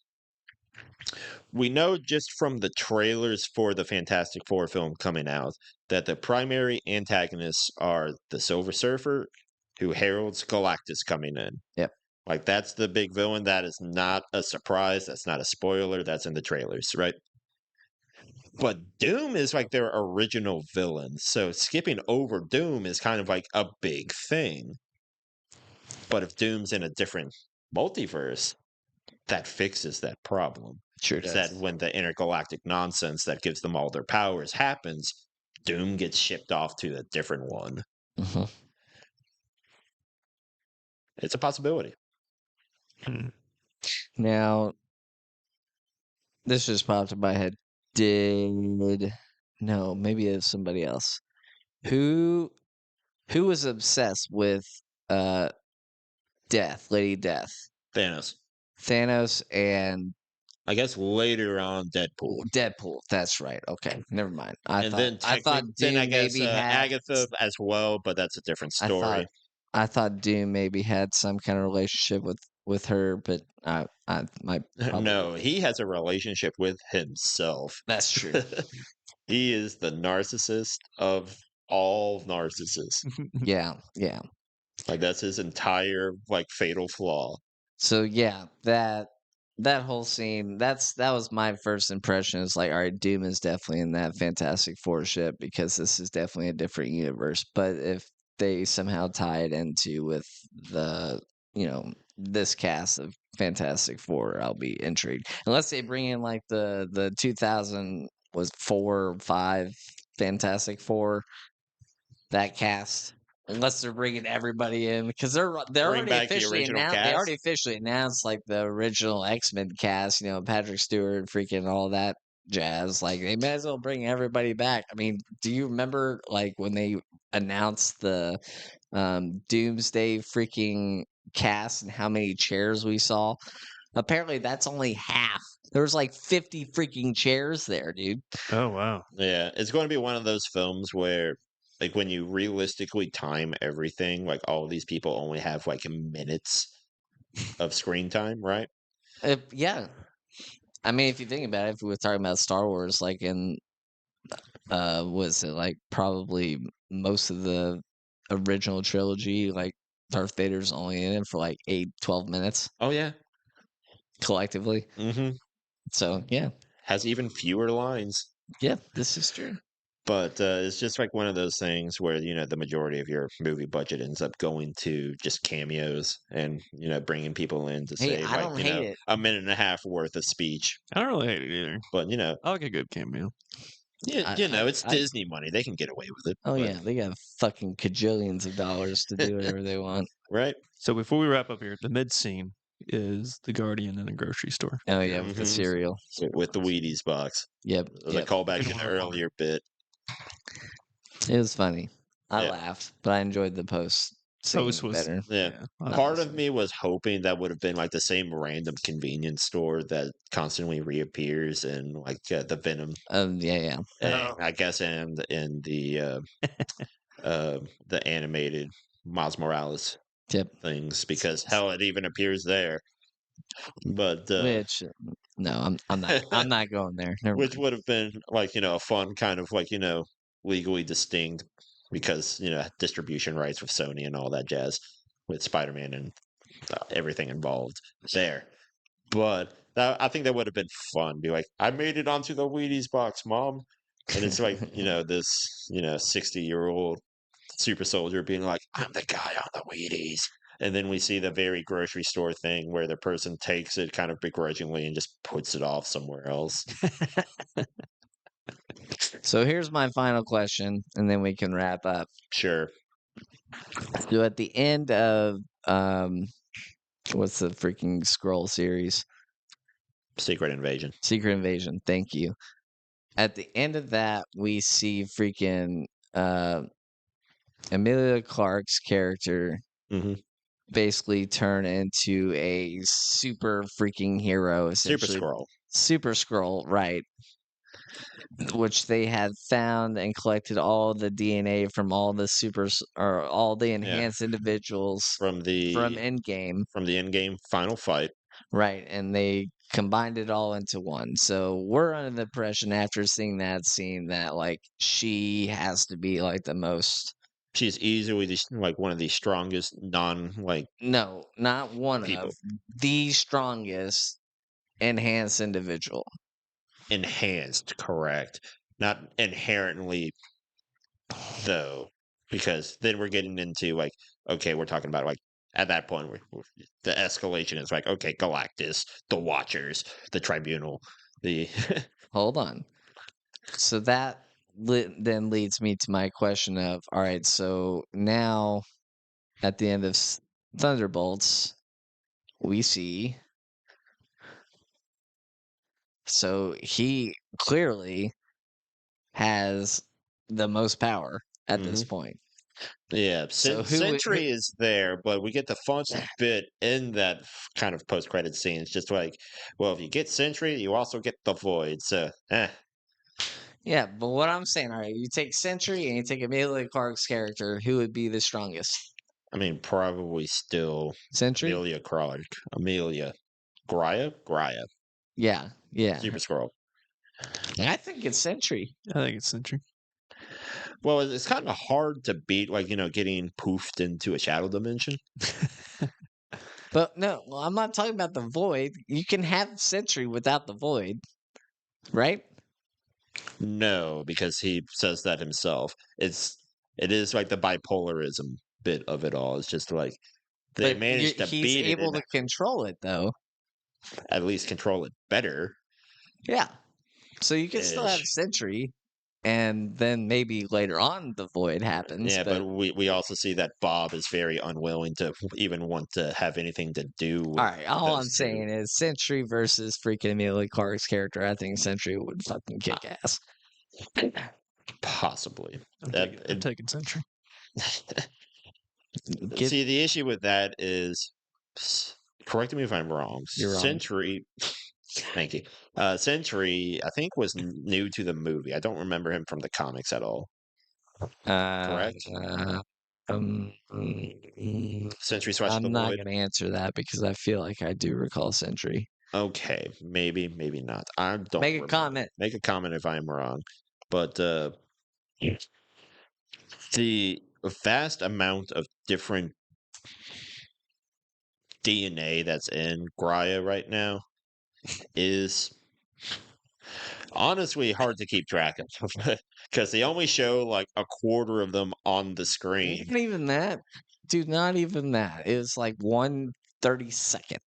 we know just from the trailers for the Fantastic Four film coming out that the primary antagonists are the Silver Surfer, who heralds Galactus coming in. Yep. Like that's the big villain. That is not a surprise. That's not a spoiler. That's in the trailers, right? But Doom is like their original villain. So skipping over Doom is kind of like a big thing. But if Doom's in a different multiverse, that fixes that problem. Sure Is does. that when the intergalactic nonsense that gives them all their powers happens, Doom gets shipped off to a different one. Mhm. It's a possibility. Hmm. Now, This just popped in my head. No, maybe it's somebody else. Who who was obsessed with uh Lady Death? Thanos. Thanos and I guess later on, Deadpool. Deadpool. That's right. Okay, never mind. I And thought then I thought then I Doom guess maybe had Agatha as well, but that's a different I thought story. I thought Doom maybe had some kind of relationship with her, but I might No, probably he has a relationship with himself. that's true. He is the narcissist of all narcissists. Yeah, yeah. Like that's his entire like fatal flaw. So yeah, that whole scene, that was my first impression. Is like, all right, Doom is definitely in that Fantastic Four ship because this is definitely a different universe. But if they somehow tie it into with the this cast of Fantastic Four, I'll be intrigued. Unless they bring in like the 2000 was 4 or 5 Fantastic Four, that cast. Unless they're bringing everybody in because they're Bring already back the officially original announced. They cast. already officially announced like the original X-Men cast. Patrick Stewart, freaking all that jazz. Like they might as well bring everybody back. I mean, do you remember like when they announced the Doomsday freaking cast and how many chairs we saw? Apparently, that's only half. There was like 50 freaking chairs there, dude. Oh wow. Yeah, it's going to be one of those films where, like, when you realistically time everything, like all of these people only have like minutes of screen time, right? Yeah, I mean, if you think about it, if we were talking about Star Wars, like in was it like probably most of the original trilogy, like Darth Vader's only in it for like 8-12 minutes Oh yeah. collectively. Mm-hmm. So yeah, Has even fewer lines. yeah, this is true. But it's just like one of those things where the majority of your movie budget ends up going to just cameos and bringing people in to Hey, say I like don't hate it. a minute and a half worth of speech. I don't really hate it either. But I like a good cameo. it's Disney money; they can get away with it. Oh But, yeah, they got fucking cajillions of dollars to do whatever they want. right? So before we wrap up here, the mid scene is the Guardian in a grocery store. Oh yeah, with the Mhm. cereal. With the Wheaties box. Yep, It was a yep. callback Good to the one. earlier bit. It was funny. I Yeah. laughed, but I enjoyed the post scene Post was better. Yeah. I Part was- of me was hoping that would have been like the same random convenience store that constantly reappears in like the Venom. Yeah, yeah. Oh. I guess in the animated Miles Morales Yep. things because hell, it even appears there. But Which no, I'm not going there. Never which mind. would have been like a fun kind of like legally distinct because distribution rights with Sony and all that jazz with Spider-Man and everything involved there. But I think that would have been fun. Be like, I made it onto the Wheaties box, Mom, and it's like this 60-year-old super soldier being like, I'm the guy on the Wheaties. And then we see the very grocery store thing where the person takes it kind of begrudgingly and just puts it off somewhere else. So here's my final question, and then we can wrap up. Sure. So at the end of what's the freaking scroll series? Secret Invasion. Secret Invasion. Thank you. At the end of that, we see freaking Emilia Clarke's character Hmm. basically turn into a super freaking hero, Super essentially. Scroll. Super Scroll, right? Which they had found and collected all the DNA from all the or all the enhanced individuals From from the Endgame, Endgame final fight. right? And they combined it all into one. So we're under the impression after seeing that scene that like she has to be like the most. She's easily like one of the strongest No, not one people. of the strongest enhanced individual. Enhanced, correct. Not inherently though, because then we're getting into like, okay, we're talking about like at that point the escalation is like, okay, Galactus, the Watchers, the Tribunal, the Hold on. So that then leads me to my question of, all right, so now at the end of Thunderbolts, we see So he clearly has the most power at this point. Yeah, So Sentry is there, but we get the fun bit in that kind of post-credit scene. It's just like, well, if you get Sentry, you also get the Void. So, yeah, but what I'm saying, all right, you take Sentry and you take Amelia Clark's character, who would be the strongest? I mean, probably still Sentry? Amelia Clark, Amelia Graya, Yeah, yeah. Super Scroll. I think it's Sentry. I think it's Sentry. Well, it's kind of hard to beat, like, getting poofed into a shadow dimension. But no, well, I'm not talking about the Void. You can have Sentry without the Void, right? No, because he says that himself. It is like the bipolarism bit of it all. It's just like they But managed to he's beat it able and to control it, though. at least control it better. Yeah. So you can still have Ish. Sentry, and then maybe later on the Void happens. Yeah, but we also see that Bob is very unwilling to even want to have anything to do with all right, all I'm those two. saying is Sentry versus freaking Amelia Clark's character. I think Sentry would fucking kick ass. Possibly. I'm taking Sentry. See, the issue with that is, correct me if I'm wrong. You're wrong. Sentry, thank you. Sentry, I think, was new to the movie. I don't remember him from the comics at all. Correct? Sentry slash the I'm not Void. going to answer that because I feel like I do recall Sentry. Okay, maybe not. I don't Make a remember. comment. Make a comment if I'm wrong. But the vast amount of different DNA that's in Graya right now is honestly hard to keep track of because they only show like a quarter of them on the screen. Not even that. Dude, not even that. It was like 1/32.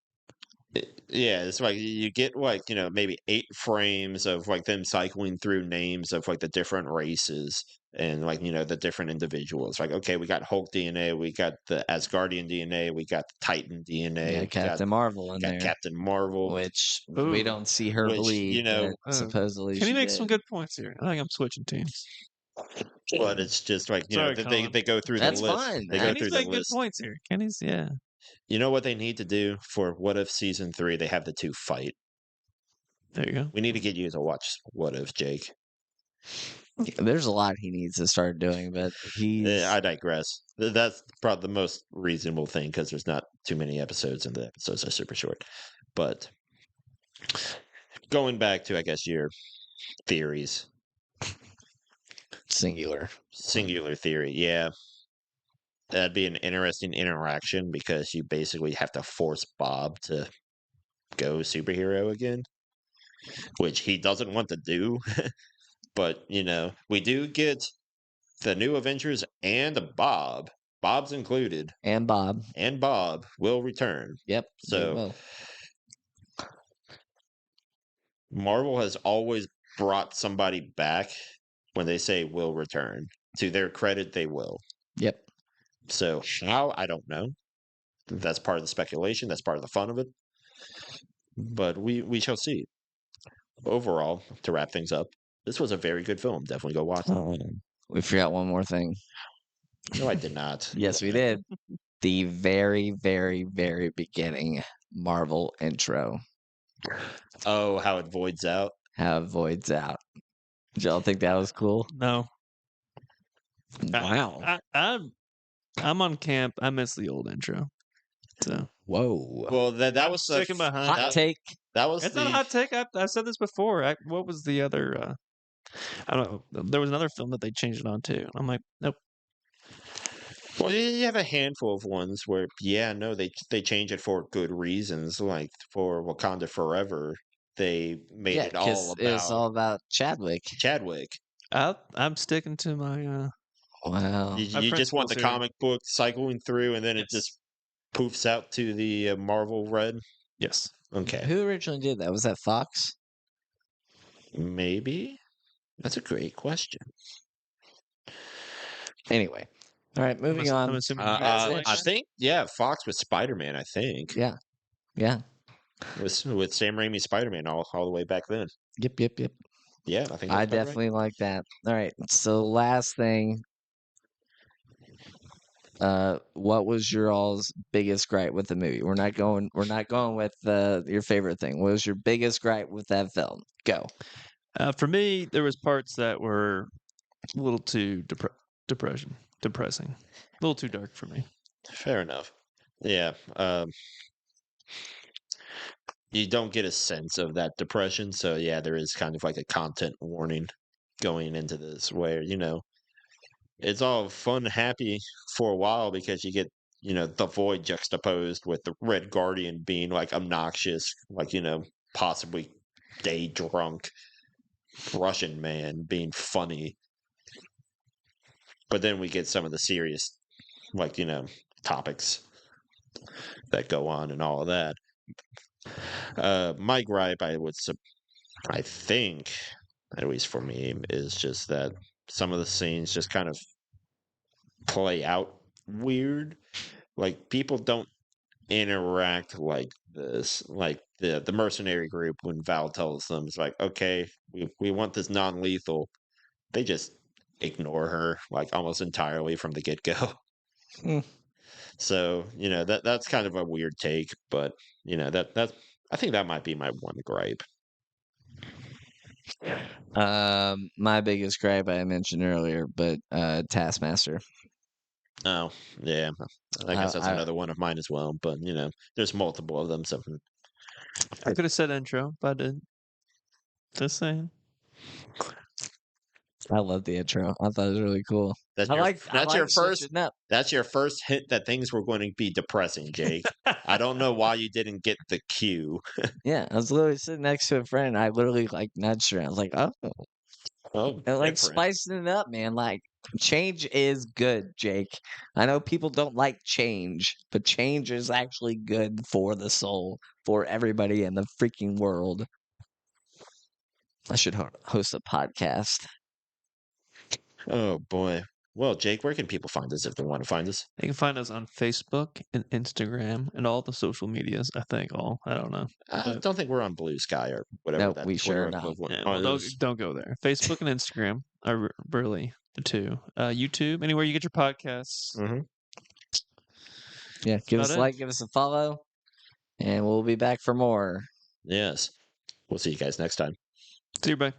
Yeah, it's like you get like, maybe 8 frames of like them cycling through names of like the different races and like, the different individuals. Like, okay, we got Hulk DNA, we got the Asgardian DNA, we got the Titan DNA, Yeah, we Captain Marvel in got there, Captain Marvel, which we Ooh. don't see her which, bleed, but supposedly Can she you make did. some good points here? I think I'm switching teams. but it's just like, Sorry, they Colin. go through That's the list. fine. They go Kenny's through the making good list. points here. Kenny's, yeah. You know what they need to do for What If Season 3? They have the two fight. There you go. We need to get you to watch What If, Jake. There's a lot he needs to start doing, but he's I digress. That's probably the most reasonable thing because there's not too many episodes and the episodes are super short. But going back to, I guess, your theories, singular. singular theory, yeah. That'd be an interesting interaction because you basically have to force Bob to go superhero again, which he doesn't want to do. But, we do get the new Avengers and Bob. Bob's included. And Bob. And Bob will return. Yep. So will. Marvel has always brought somebody back when they say will return. To their credit, they will. Yep. So how, I don't know. That's part of the speculation. That's part of the fun of it. But we shall see. Overall, to wrap things up, this was a very good film. Definitely go watch it. We forgot one more thing. No, I did not. Yes, we did. The very, very, very beginning Marvel intro. Oh, how it voids out. How it voids out. Did y'all think that was cool? No. Wow. I'm on camp. I miss the old intro. So Whoa. Well, that was the sticking behind. Hot take. That was It's the not a hot take. I said this before. What was the other? I don't know. There was another film that they changed it on to. I'm like, nope. Well, you have a handful of ones where, yeah, no, they change it for good reasons. Like for Wakanda Forever, they made it all about it's all about Chadwick. Chadwick. I'm sticking to my. Wow. You just want the principles here. comic book cycling through, and then it Yes. just poofs out to the Marvel Red. Yes. Okay, Who originally did that? Was that Fox? maybe. That's a great question. Anyway. All right, moving on. I'm assuming That's it. I think, yeah, Fox with Spider-Man. I think. Yeah. Yeah. with Sam Raimi's Spider-Man all the way back then. Yep. Yeah, I think I that's about right. definitely like that. All right. So last thing, what was your all's biggest gripe with the movie? We're not going with your favorite thing. What was your biggest gripe with that film? Go. For me, there was parts that were a little too depressing, a little too dark for me. Fair enough. Yeah. You don't get a sense of that depression, so yeah, there is kind of like a content warning going into this where, it's all fun, happy for a while because you get, the Void juxtaposed with the Red Guardian being like obnoxious, like, possibly day drunk Russian man being funny. But then we get some of the serious, like, topics that go on and all of that. My gripe, I think, at least for me, is just that some of the scenes just kind of play out weird. Like people don't interact like this. Like the mercenary group when Val tells them it's like, okay, we want this non-lethal. They just ignore her like almost entirely from the get-go. Hmm. So, that's kind of a weird take, but that I think that might be my one gripe. My biggest gripe I mentioned earlier, but Taskmaster. Oh, yeah. I guess that's I another one of mine as well, but there's multiple of them, so I could have said intro, but I didn't. Just saying. I love the intro. I thought it was really cool. that's I your like switching up. that's your first hint that things were going to be depressing, Jake. I don't know why you didn't get the cue. Yeah, I was literally sitting next to a friend. I literally like nudged her. I was like, oh, Oh, and like different. spicing it up, man. Like change is good, Jake. I know people don't like change, but change is actually good for the soul, for everybody in the freaking world. I should host a podcast. Oh boy. Well, Jake, where can people find us if they want to find us? You can find us on Facebook and Instagram and all the social medias. I think all. I don't know. I But, don't think we're on Blue Sky or whatever No, that we Twitter sure not. equivalent yeah, well, is. don't go there. Facebook and Instagram are really the two. YouTube, anywhere you get your podcasts. Mm-hmm. Yeah, give us about a it. like, give us a follow, and we'll be back for more. Yes. We'll see you guys next time. See you, bye.